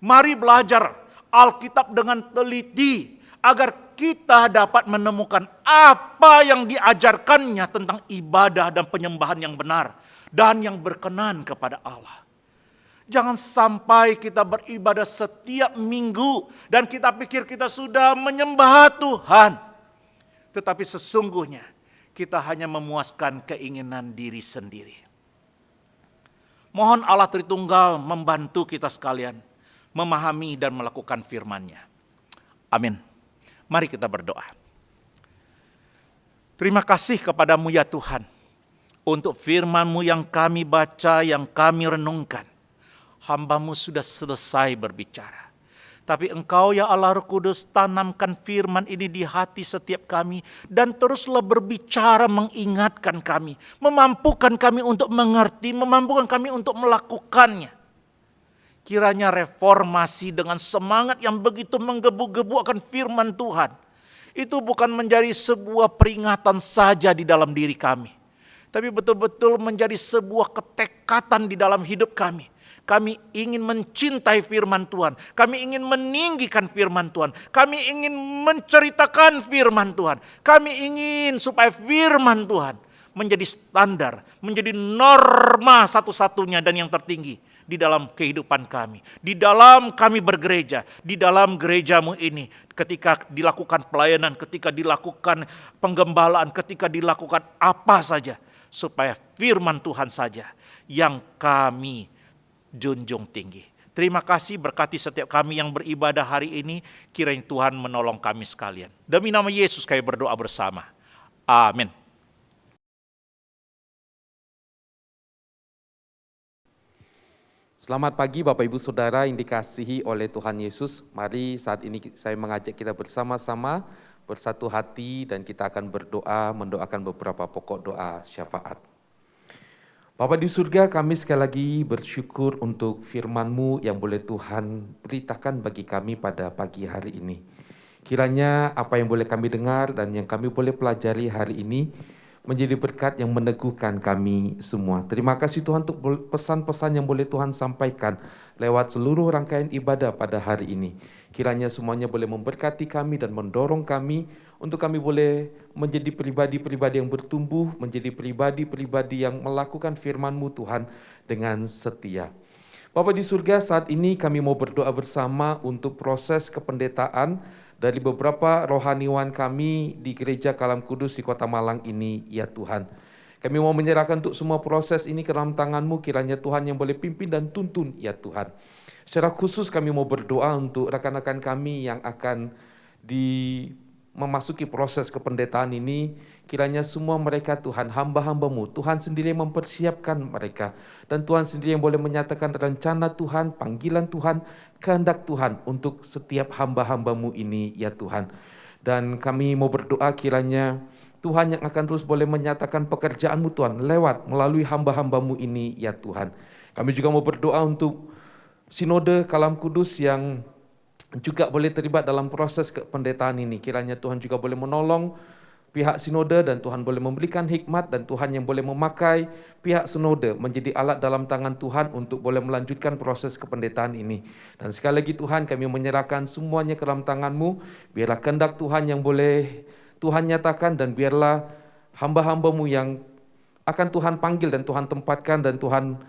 Mari belajar Alkitab dengan teliti agar kita dapat menemukan apa yang diajarkannya tentang ibadah dan penyembahan yang benar dan yang berkenan kepada Allah. Jangan sampai kita beribadah setiap minggu dan kita pikir kita sudah menyembah Tuhan. Tetapi sesungguhnya kita hanya memuaskan keinginan diri sendiri. Mohon Allah Tritunggal membantu kita sekalian memahami dan melakukan firman-Nya. Amin. Mari kita berdoa. Terima kasih kepadamu ya Tuhan untuk firman-Mu yang kami baca, yang kami renungkan. Hamba-Mu sudah selesai berbicara. Tapi Engkau ya Allah Roh Kudus tanamkan firman ini di hati setiap kami. Dan teruslah berbicara mengingatkan kami. Memampukan kami untuk mengerti, memampukan kami untuk melakukannya. Kiranya reformasi dengan semangat yang begitu menggebu-gebu akan firman Tuhan. Itu bukan menjadi sebuah peringatan saja di dalam diri kami. Tapi betul-betul menjadi sebuah ketekatan di dalam hidup kami. Kami ingin mencintai firman Tuhan. Kami ingin meninggikan firman Tuhan. Kami ingin menceritakan firman Tuhan. Kami ingin supaya firman Tuhan menjadi standar, menjadi norma satu-satunya dan yang tertinggi di dalam kehidupan kami. Di dalam kami bergereja, di dalam gerejamu ini. Ketika dilakukan pelayanan, ketika dilakukan penggembalaan, ketika dilakukan apa saja. Supaya firman Tuhan saja yang kami junjung tinggi. Terima kasih berkati setiap kami yang beribadah hari ini. Kiranya Tuhan menolong kami sekalian. Demi nama Yesus kami berdoa bersama. Amin. Selamat pagi Bapak Ibu Saudara yang dikasihi oleh Tuhan Yesus. Mari saat ini saya mengajak kita bersama-sama bersatu hati dan kita akan berdoa, mendoakan beberapa pokok doa syafaat. Bapa di surga, kami sekali lagi bersyukur untuk firman-Mu yang boleh Tuhan beritakan bagi kami pada pagi hari ini. Kiranya apa yang boleh kami dengar dan yang kami boleh pelajari hari ini menjadi berkat yang meneguhkan kami semua. Terima kasih Tuhan untuk pesan-pesan yang boleh Tuhan sampaikan lewat seluruh rangkaian ibadah pada hari ini. Kiranya semuanya boleh memberkati kami dan mendorong kami untuk kami boleh menjadi pribadi-pribadi yang bertumbuh, menjadi pribadi-pribadi yang melakukan firman-Mu Tuhan dengan setia. Bapa di surga, saat ini kami mau berdoa bersama untuk proses kependetaan dari beberapa rohaniwan kami di Gereja Kalam Kudus di Kota Malang ini, ya Tuhan. Kami mau menyerahkan untuk semua proses ini ke dalam tangan-Mu, kiranya Tuhan yang boleh pimpin dan tuntun, ya Tuhan. Secara khusus kami mau berdoa untuk rekan-rekan kami yang akan memasuki proses kependetaan ini, kiranya semua mereka Tuhan, hamba-hamba-Mu, Tuhan sendiri yang mempersiapkan mereka, dan Tuhan sendiri yang boleh menyatakan rencana Tuhan, panggilan Tuhan, kehendak Tuhan untuk setiap hamba-hamba-Mu ini, ya Tuhan. Dan kami mau berdoa kiranya Tuhan yang akan terus boleh menyatakan pekerjaan-Mu Tuhan, melalui hamba-hamba-Mu ini, ya Tuhan. Kami juga mau berdoa untuk Sinode Kalam Kudus yang juga boleh terlibat dalam proses kependetaan ini. Kiranya Tuhan juga boleh menolong pihak sinode dan Tuhan boleh memberikan hikmat dan Tuhan yang boleh memakai pihak sinode menjadi alat dalam tangan Tuhan untuk boleh melanjutkan proses kependetaan ini. Dan sekali lagi Tuhan, kami menyerahkan semuanya ke dalam tangan-Mu. Biarlah kehendak Tuhan yang boleh Tuhan nyatakan dan biarlah hamba-hamba-Mu yang akan Tuhan panggil dan Tuhan tempatkan dan Tuhan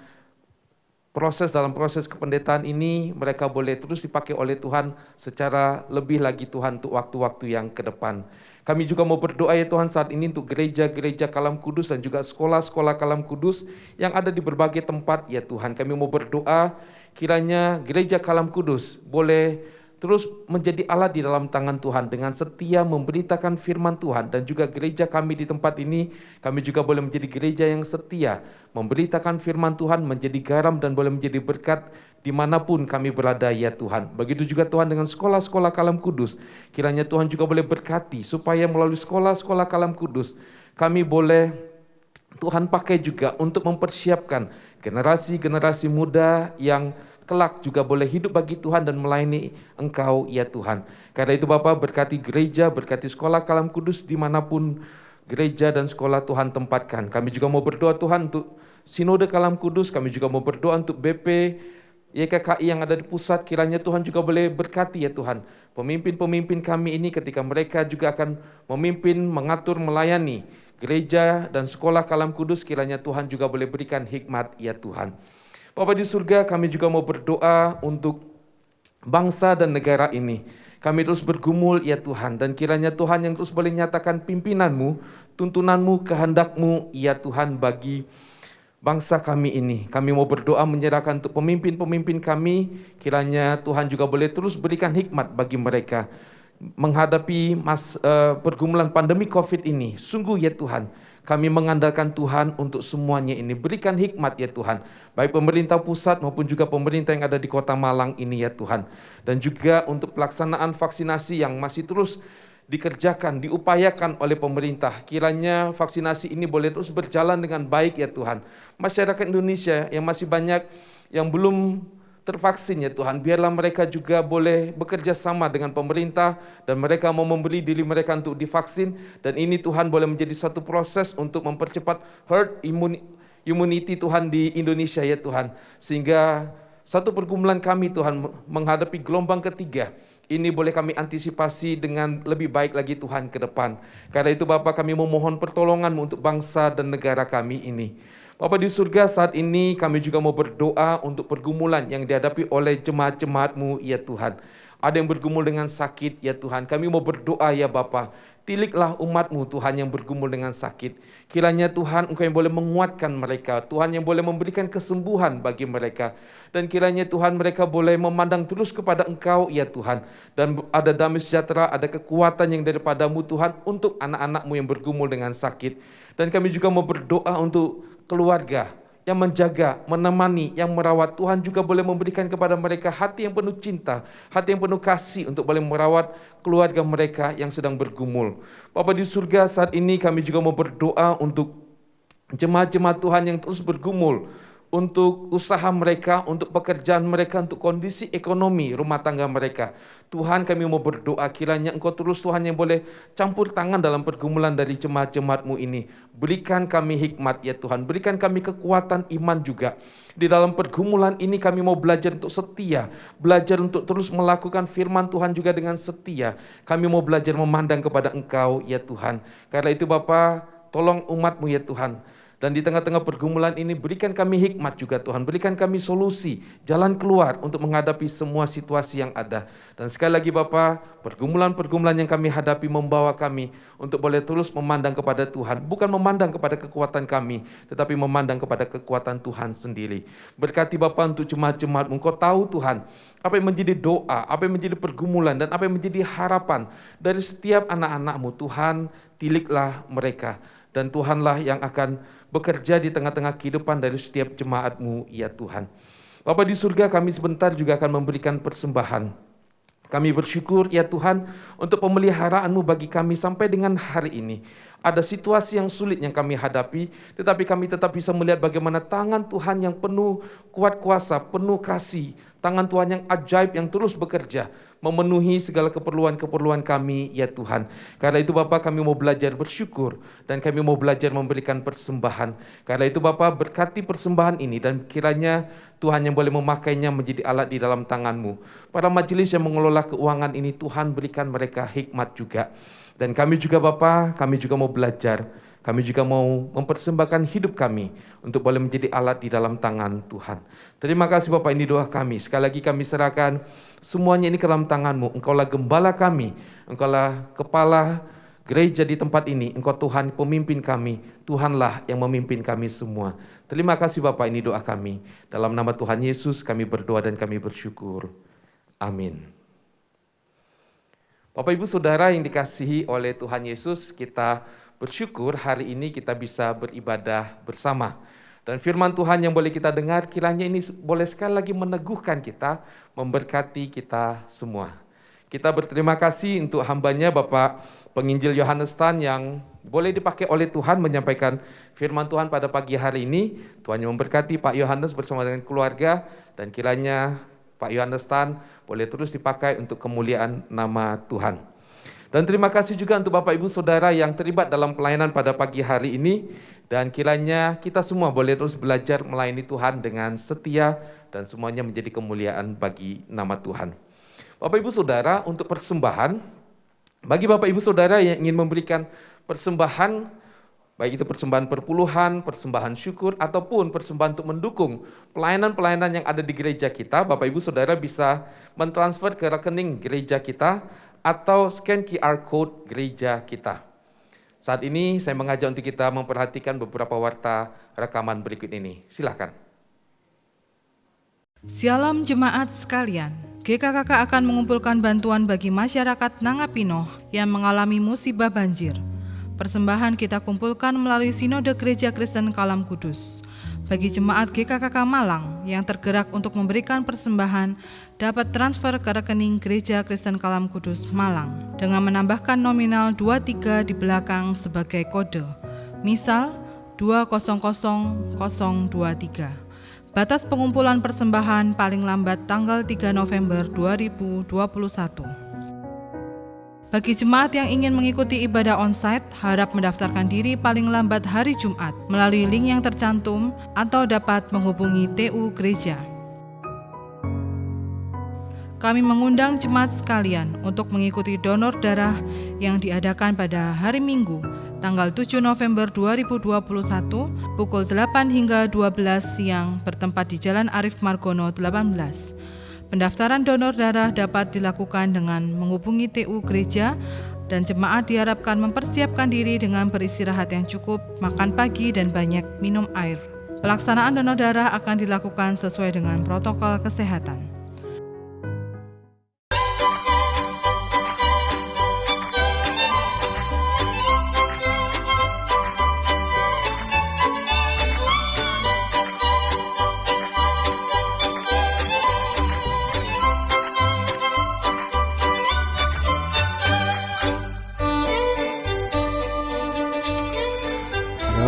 dalam proses kependetaan ini, mereka boleh terus dipakai oleh Tuhan secara lebih lagi Tuhan untuk waktu-waktu yang ke depan. Kami juga mau berdoa ya Tuhan saat ini untuk gereja-gereja Kalam Kudus dan juga sekolah-sekolah Kalam Kudus yang ada di berbagai tempat ya Tuhan. Kami mau berdoa kiranya gereja Kalam Kudus boleh terus menjadi alat di dalam tangan Tuhan dengan setia memberitakan firman Tuhan, dan juga gereja kami di tempat ini, kami juga boleh menjadi gereja yang setia memberitakan firman Tuhan, menjadi garam dan boleh menjadi berkat dimanapun kami berada ya Tuhan. Begitu juga Tuhan dengan sekolah-sekolah Kalam Kudus, kiranya Tuhan juga boleh berkati supaya melalui sekolah-sekolah Kalam Kudus kami boleh Tuhan pakai juga untuk mempersiapkan generasi-generasi muda yang kelak juga boleh hidup bagi Tuhan dan melayani Engkau ya Tuhan. Karena itu Bapa, berkati gereja, berkati sekolah Kalam Kudus dimanapun gereja dan sekolah Tuhan tempatkan. Kami juga mau berdoa Tuhan untuk Sinode Kalam Kudus, kami juga mau berdoa untuk BP YKKI yang ada di pusat, kiranya Tuhan juga boleh berkati ya Tuhan. Pemimpin-pemimpin kami ini ketika mereka juga akan memimpin, mengatur, melayani gereja dan sekolah Kalam Kudus, kiranya Tuhan juga boleh berikan hikmat ya Tuhan. Bapa di surga, kami juga mau berdoa untuk bangsa dan negara ini. Kami terus bergumul ya Tuhan, dan kiranya Tuhan yang terus boleh nyatakan pimpinan-Mu, tuntunan-Mu, kehendak-Mu ya Tuhan bagi bangsa kami ini. Kami mau berdoa menyerahkan untuk pemimpin-pemimpin kami, kiranya Tuhan juga boleh terus berikan hikmat bagi mereka menghadapi pergumulan pandemi COVID ini. Sungguh ya Tuhan, kami mengandalkan Tuhan untuk semuanya ini. Berikan hikmat ya Tuhan, baik pemerintah pusat maupun juga pemerintah yang ada di Kota Malang ini ya Tuhan. Dan juga untuk pelaksanaan vaksinasi yang masih terus dikerjakan, diupayakan oleh pemerintah. Kiranya vaksinasi ini boleh terus berjalan dengan baik ya Tuhan. Masyarakat Indonesia yang masih banyak yang belum tervaksin ya Tuhan, biarlah mereka juga boleh bekerja sama dengan pemerintah dan mereka mau memberi diri mereka untuk divaksin, dan ini Tuhan boleh menjadi satu proses untuk mempercepat herd immunity Tuhan di Indonesia ya Tuhan, sehingga satu pergumulan kami Tuhan menghadapi gelombang ketiga ini boleh kami antisipasi dengan lebih baik lagi Tuhan ke depan. Karena itu Bapa, kami memohon pertolongan-Mu untuk bangsa dan negara kami ini. Bapa di surga, saat ini kami juga mau berdoa untuk pergumulan yang dihadapi oleh jemaat-jemaat-Mu ya Tuhan. Ada yang bergumul dengan sakit ya Tuhan, kami mau berdoa ya Bapa, tiliklah umat-Mu Tuhan yang bergumul dengan sakit. Kiranya Tuhan Engkau yang boleh menguatkan mereka, Tuhan yang boleh memberikan kesembuhan bagi mereka. Dan kiranya Tuhan mereka boleh memandang terus kepada Engkau ya Tuhan. Dan ada damai sejahtera, ada kekuatan yang daripada-Mu Tuhan untuk anak-anak-Mu yang bergumul dengan sakit. Dan kami juga mau berdoa untuk keluarga yang menjaga, menemani, yang merawat. Tuhan juga boleh memberikan kepada mereka hati yang penuh cinta, hati yang penuh kasih untuk boleh merawat keluarga mereka yang sedang bergumul. Bapa di surga, saat ini kami juga mau berdoa untuk jemaat-jemaat Tuhan yang terus bergumul, untuk usaha mereka, untuk pekerjaan mereka, untuk kondisi ekonomi rumah tangga mereka. Tuhan, kami mau berdoa kiranya Engkau terus Tuhan yang boleh campur tangan dalam pergumulan dari jemaat-jemaat-Mu ini. Berikan kami hikmat ya Tuhan, berikan kami kekuatan iman juga. Di dalam pergumulan ini kami mau belajar untuk setia, belajar untuk terus melakukan firman Tuhan juga dengan setia. Kami mau belajar memandang kepada Engkau ya Tuhan. Karena itu Bapa, tolong umat-Mu ya Tuhan. Dan di tengah-tengah pergumulan ini berikan kami hikmat juga Tuhan, berikan kami solusi, jalan keluar untuk menghadapi semua situasi yang ada. Dan sekali lagi Bapa, pergumulan-pergumulan yang kami hadapi membawa kami untuk boleh terus memandang kepada Tuhan, bukan memandang kepada kekuatan kami, tetapi memandang kepada kekuatan Tuhan sendiri. Berkati Bapa untuk jemaat-jemaat-Mu, Engkau tahu Tuhan, apa yang menjadi doa, apa yang menjadi pergumulan, dan apa yang menjadi harapan dari setiap anak-anak-Mu. Tuhan, tiliklah mereka. Dan Tuhanlah yang akan bekerja di tengah-tengah kehidupan dari setiap jemaat-Mu, ya Tuhan. Bapa di surga, kami sebentar juga akan memberikan persembahan. Kami bersyukur ya Tuhan untuk pemeliharaan-Mu bagi kami sampai dengan hari ini. Ada situasi yang sulit yang kami hadapi, tetapi kami tetap bisa melihat bagaimana tangan Tuhan yang penuh kuat kuasa, penuh kasih, tangan Tuhan yang ajaib yang terus bekerja, memenuhi segala keperluan-keperluan kami ya Tuhan. Karena itu Bapa, kami mau belajar bersyukur dan kami mau belajar memberikan persembahan. Karena itu Bapa, berkati persembahan ini dan kiranya Tuhan yang boleh memakainya menjadi alat di dalam tangan-Mu. Para majelis yang mengelola keuangan ini, Tuhan berikan mereka hikmat juga. Dan kami juga Bapa, kami juga mau belajar. Kami juga mau mempersembahkan hidup kami untuk boleh menjadi alat di dalam tangan Tuhan. Terima kasih Bapak, ini doa kami. Sekali lagi kami serahkan semuanya ini ke dalam tangan-Mu. Engkaulah gembala kami, Engkaulah kepala gereja di tempat ini. Engkau Tuhan pemimpin kami, Tuhanlah yang memimpin kami semua. Terima kasih Bapak, ini doa kami. Dalam nama Tuhan Yesus kami berdoa dan kami bersyukur. Amin. Bapak Ibu Saudara yang dikasihi oleh Tuhan Yesus, kita bersyukur hari ini kita bisa beribadah bersama. Dan firman Tuhan yang boleh kita dengar, kiranya ini boleh sekali lagi meneguhkan kita, memberkati kita semua. Kita berterima kasih untuk hambanya Bapak Penginjil Yohanes Tan yang boleh dipakai oleh Tuhan menyampaikan firman Tuhan pada pagi hari ini. Tuhan yang memberkati Pak Yohanes bersama dengan keluarga, dan kiranya Pak Yohanes Tan boleh terus dipakai untuk kemuliaan nama Tuhan. Dan terima kasih juga untuk Bapak Ibu Saudara yang terlibat dalam pelayanan pada pagi hari ini. Dan kiranya kita semua boleh terus belajar melayani Tuhan dengan setia dan semuanya menjadi kemuliaan bagi nama Tuhan. Bapak Ibu Saudara, untuk persembahan, bagi Bapak Ibu Saudara yang ingin memberikan persembahan, baik itu persembahan perpuluhan, persembahan syukur, ataupun persembahan untuk mendukung pelayanan-pelayanan yang ada di gereja kita, Bapak Ibu Saudara bisa mentransfer ke rekening gereja kita, atau scan QR Code gereja kita. Saat ini saya mengajak untuk kita memperhatikan beberapa warta rekaman berikut ini. Silakan. Shalom jemaat sekalian, GKKK akan mengumpulkan bantuan bagi masyarakat Nangapinoh yang mengalami musibah banjir. Persembahan kita kumpulkan melalui Sinode Gereja Kristen Kalam Kudus. Bagi jemaat GKKK Malang yang tergerak untuk memberikan persembahan, dapat transfer ke rekening Gereja Kristen Kalam Kudus Malang dengan menambahkan nominal 23 di belakang sebagai kode. Misal 200023. Batas pengumpulan persembahan paling lambat tanggal 3 November 2021. Bagi jemaat yang ingin mengikuti ibadah onsite, harap mendaftarkan diri paling lambat hari Jumat melalui link yang tercantum atau dapat menghubungi TU Gereja. Kami mengundang jemaat sekalian untuk mengikuti donor darah yang diadakan pada hari Minggu, tanggal 7 November 2021, pukul 8 hingga 12 siang bertempat di Jalan Arif Margono 18. Pendaftaran donor darah dapat dilakukan dengan menghubungi TU Gereja, dan jemaat diharapkan mempersiapkan diri dengan beristirahat yang cukup, makan pagi, dan banyak minum air. Pelaksanaan donor darah akan dilakukan sesuai dengan protokol kesehatan.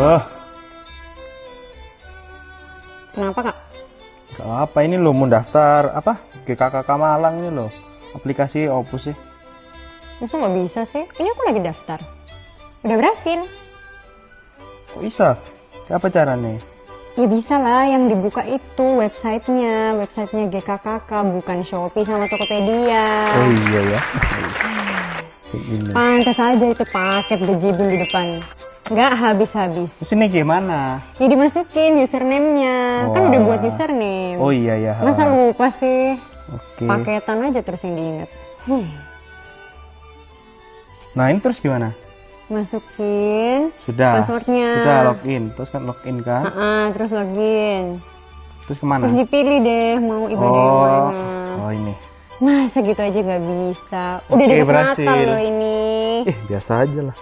Loh, Kenapa Kak? gak apa ini lo mau daftar apa? GKKK Malang ini lo. Aplikasi Opus sih. Masa nggak bisa sih? Ini aku lagi daftar. Udah berhasil. Kok bisa? Apa caranya? Ya bisa lah, yang dibuka itu websitenya GKKK, bukan Shopee sama Tokopedia. Oh iya ya. Cek ini. Pantas aja itu paket bejibun di depan. Nggak habis-habis. Terus ini gimana? Ya dimasukin username-nya. Kan Wah. udah buat username. Oh iya ya. Masa lupa sih? Oke. Paketan aja terus yang diingat. Nah ini terus gimana? Masukin Sudah. passwordnya. Sudah login. Terus kan login kan? Terus login. Terus kemana? Terus dipilih deh mau ibadah yang mana. Oh ini. Masa gitu aja gak bisa? Udah Oke, deket berhasil. Natal loh ini. Biasa aja lah.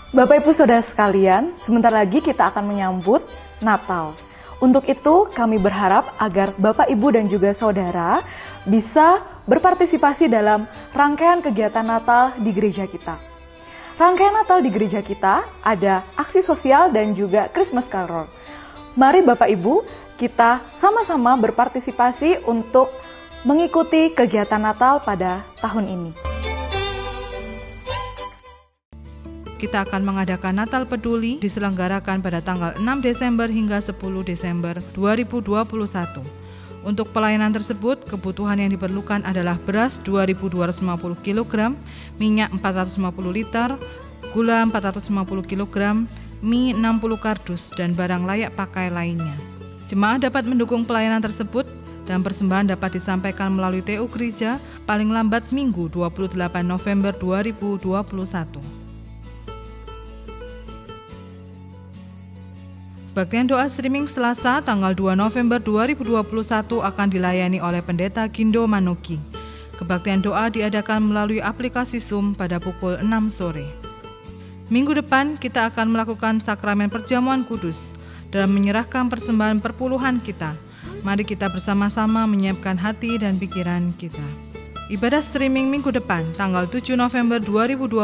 Bapak Ibu Saudara sekalian, sebentar lagi kita akan menyambut Natal. Untuk itu kami berharap agar Bapak Ibu dan juga Saudara bisa berpartisipasi dalam rangkaian kegiatan Natal di gereja kita. Rangkaian Natal di gereja kita ada aksi sosial dan juga Christmas Carol. Mari Bapak Ibu kita sama-sama berpartisipasi untuk mengikuti kegiatan Natal pada tahun ini. Kita akan mengadakan Natal Peduli diselenggarakan pada tanggal 6 Desember hingga 10 Desember 2021. Untuk pelayanan tersebut, kebutuhan yang diperlukan adalah beras 2.250 kg, minyak 450 liter, gula 450 kg, mie 60 kardus, dan barang layak pakai lainnya. Jemaat dapat mendukung pelayanan tersebut dan persembahan dapat disampaikan melalui TU Gereja paling lambat Minggu 28 November 2021. Kebaktian doa streaming Selasa tanggal 2 November 2021 akan dilayani oleh Pendeta Gindo Manoki. Kebaktian doa diadakan melalui aplikasi Zoom pada pukul 6 sore. Minggu depan kita akan melakukan sakramen perjamuan kudus dan menyerahkan persembahan perpuluhan kita. Mari kita bersama-sama menyiapkan hati dan pikiran kita. Ibadah streaming minggu depan tanggal 7 November 2021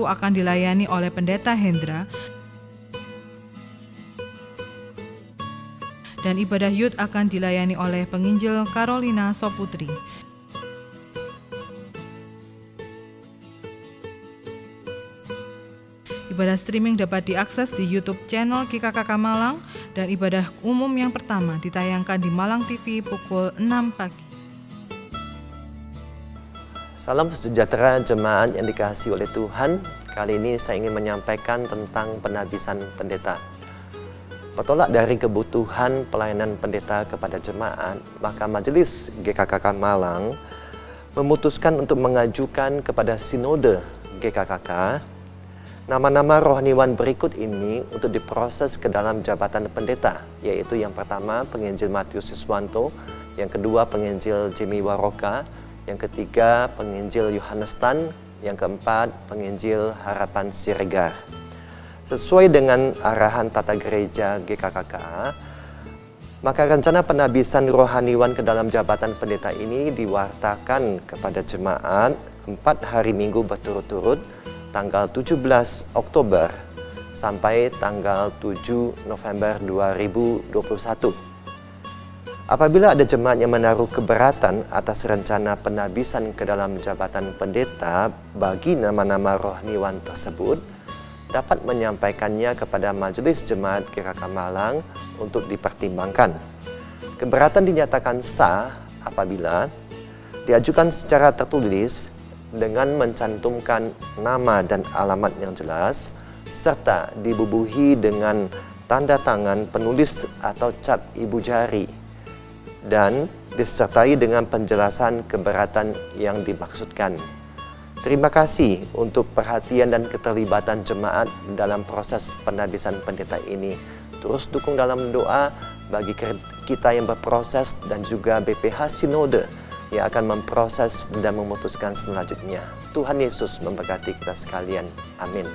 akan dilayani oleh Pendeta Hendra, dan ibadah Yud akan dilayani oleh penginjil Carolina Soputri. Ibadah streaming dapat diakses di YouTube channel GKKK Malang dan ibadah umum yang pertama ditayangkan di Malang TV pukul 6 pagi. Salam sejahtera jemaat yang dikasihi oleh Tuhan. Kali ini saya ingin menyampaikan tentang penabisan pendeta. Bertolak dari kebutuhan pelayanan pendeta kepada jemaat, maka Majelis GKKK Malang memutuskan untuk mengajukan kepada Sinode GKKK nama-nama rohaniwan berikut ini untuk diproses ke dalam jabatan pendeta, yaitu yang pertama Penginjil Matius Siswanto, yang kedua Penginjil Jimmy Waroka, yang ketiga Penginjil Yohanes Tan, yang keempat Penginjil Harapan Siregar. Sesuai dengan arahan tata gereja GKKK, maka rencana penabisan rohaniwan ke dalam jabatan pendeta ini diwartakan kepada jemaat 4 hari Minggu berturut-turut, tanggal 17 Oktober sampai tanggal 7 November 2021. Apabila ada jemaat yang menaruh keberatan atas rencana penabisan ke dalam jabatan pendeta bagi nama-nama rohaniwan tersebut, dapat menyampaikannya kepada Majelis Jemaat GKK Malang untuk dipertimbangkan. Keberatan dinyatakan sah apabila diajukan secara tertulis dengan mencantumkan nama dan alamat yang jelas, serta dibubuhi dengan tanda tangan penulis atau cap ibu jari, dan disertai dengan penjelasan keberatan yang dimaksudkan. Terima kasih untuk perhatian dan keterlibatan jemaat dalam proses penabisan pendeta ini. Terus dukung dalam doa bagi kita yang berproses dan juga BPH Sinode yang akan memproses dan memutuskan selanjutnya. Tuhan Yesus memberkati kita sekalian. Amin.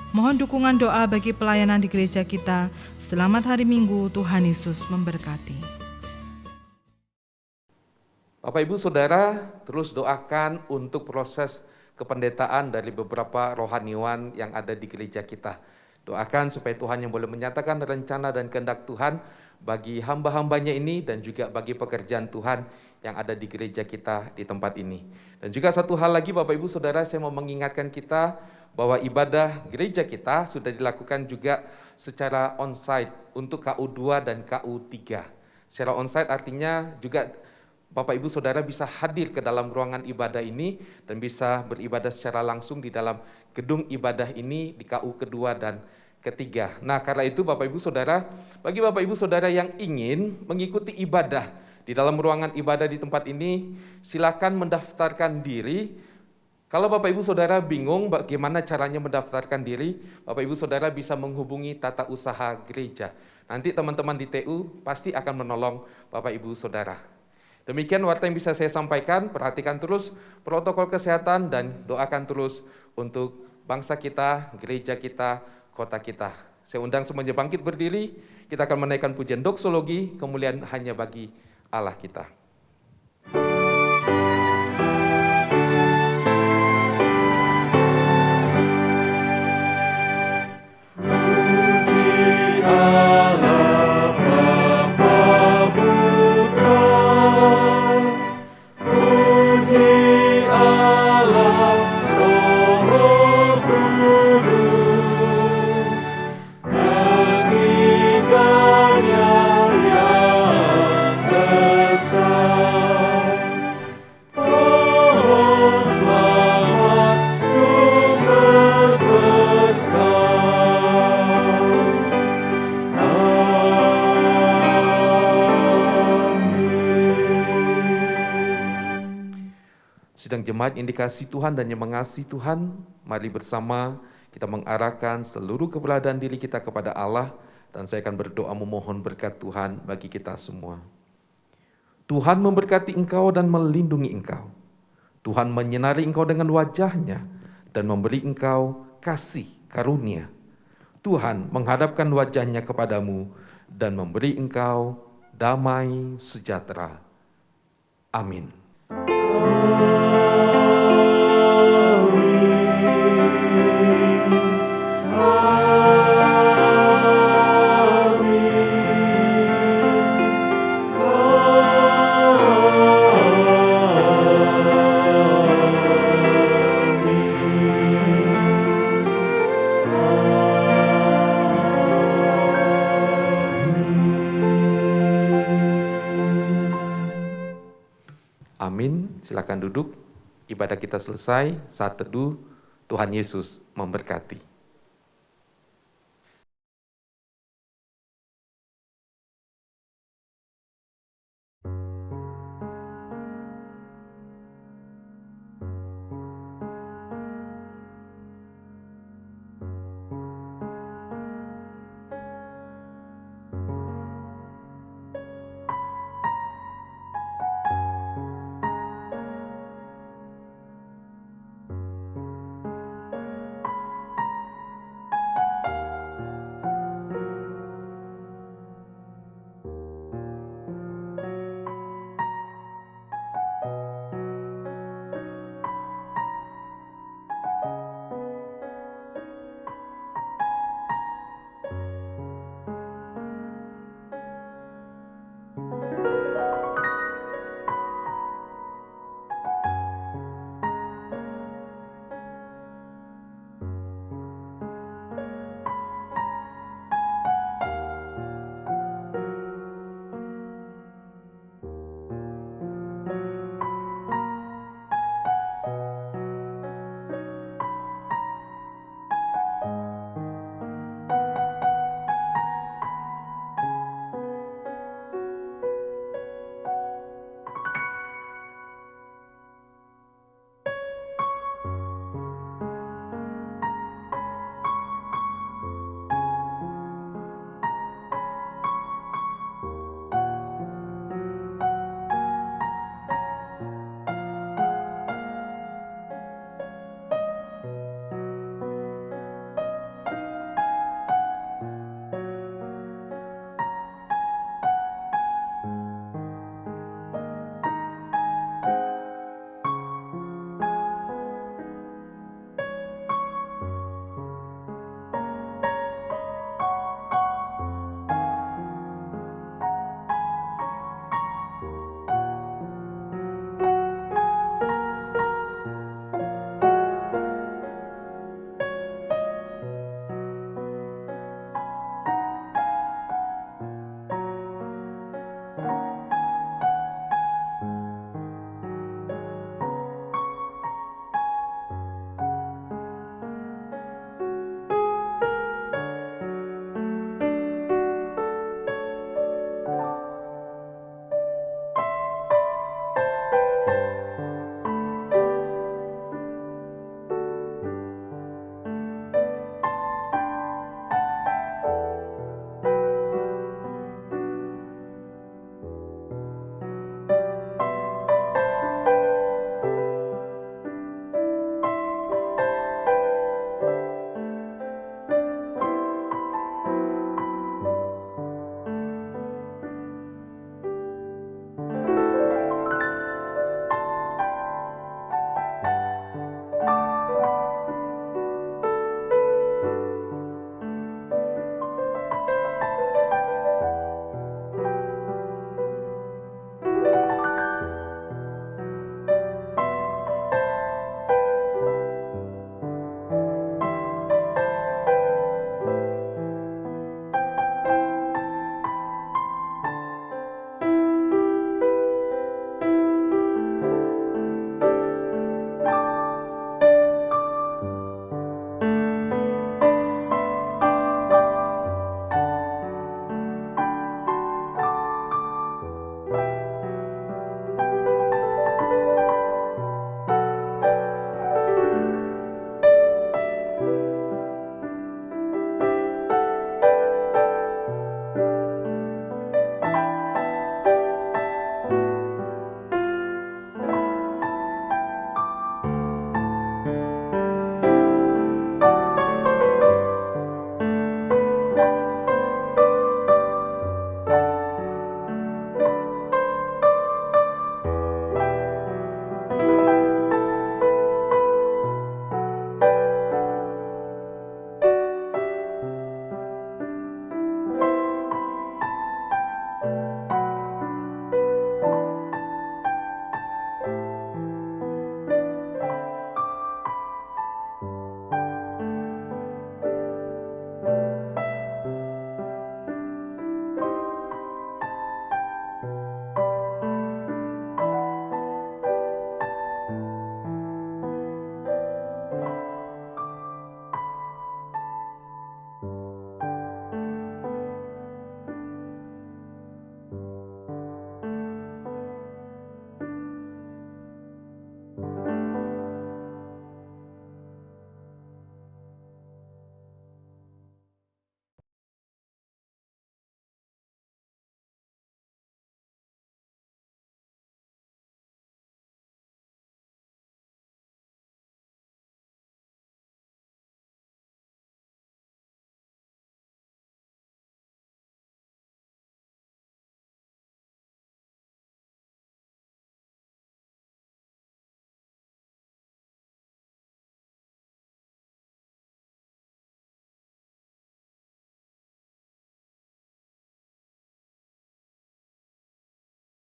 Mohon dukungan doa bagi pelayanan di gereja kita. Selamat hari Minggu, Tuhan Yesus memberkati. Bapak Ibu Saudara, terus doakan untuk proses kependetaan dari beberapa rohaniwan yang ada di gereja kita. Doakan supaya Tuhan yang boleh menyatakan rencana dan kehendak Tuhan bagi hamba-hambanya ini dan juga bagi pekerjaan Tuhan yang ada di gereja kita di tempat ini. Dan juga satu hal lagi Bapak Ibu Saudara, saya mau mengingatkan kita bahwa ibadah gereja kita sudah dilakukan juga secara onsite untuk KU2 dan KU3. Secara onsite artinya juga Bapak Ibu Saudara bisa hadir ke dalam ruangan ibadah ini dan bisa beribadah secara langsung di dalam gedung ibadah ini di KU kedua dan ketiga. Nah, karena itu Bapak Ibu Saudara, bagi Bapak Ibu Saudara yang ingin mengikuti ibadah di dalam ruangan ibadah di tempat ini, silakan mendaftarkan diri. Kalau Bapak Ibu Saudara bingung bagaimana caranya mendaftarkan diri, Bapak Ibu Saudara bisa menghubungi tata usaha gereja. Nanti teman-teman di TU pasti akan menolong Bapak Ibu Saudara. Demikian warta yang bisa saya sampaikan, perhatikan terus protokol kesehatan dan doakan terus untuk bangsa kita, gereja kita, kota kita. Saya undang semuanya bangkit berdiri, kita akan menaikkan pujian doksologi, kemuliaan hanya bagi Allah kita. Sidang jemaat yang dikasihi Tuhan dan yang mengasihi Tuhan, mari bersama kita mengarahkan seluruh keberadaan diri kita kepada Allah dan saya akan berdoa memohon berkat Tuhan bagi kita semua. Tuhan memberkati engkau dan melindungi engkau. Tuhan menyinari engkau dengan wajah-Nya dan memberi engkau kasih karunia. Tuhan menghadapkan wajah-Nya kepadamu dan memberi engkau damai sejahtera. Amin. Amin. Silakan duduk. Ibadah kita selesai. Saat teduh, Tuhan Yesus memberkati.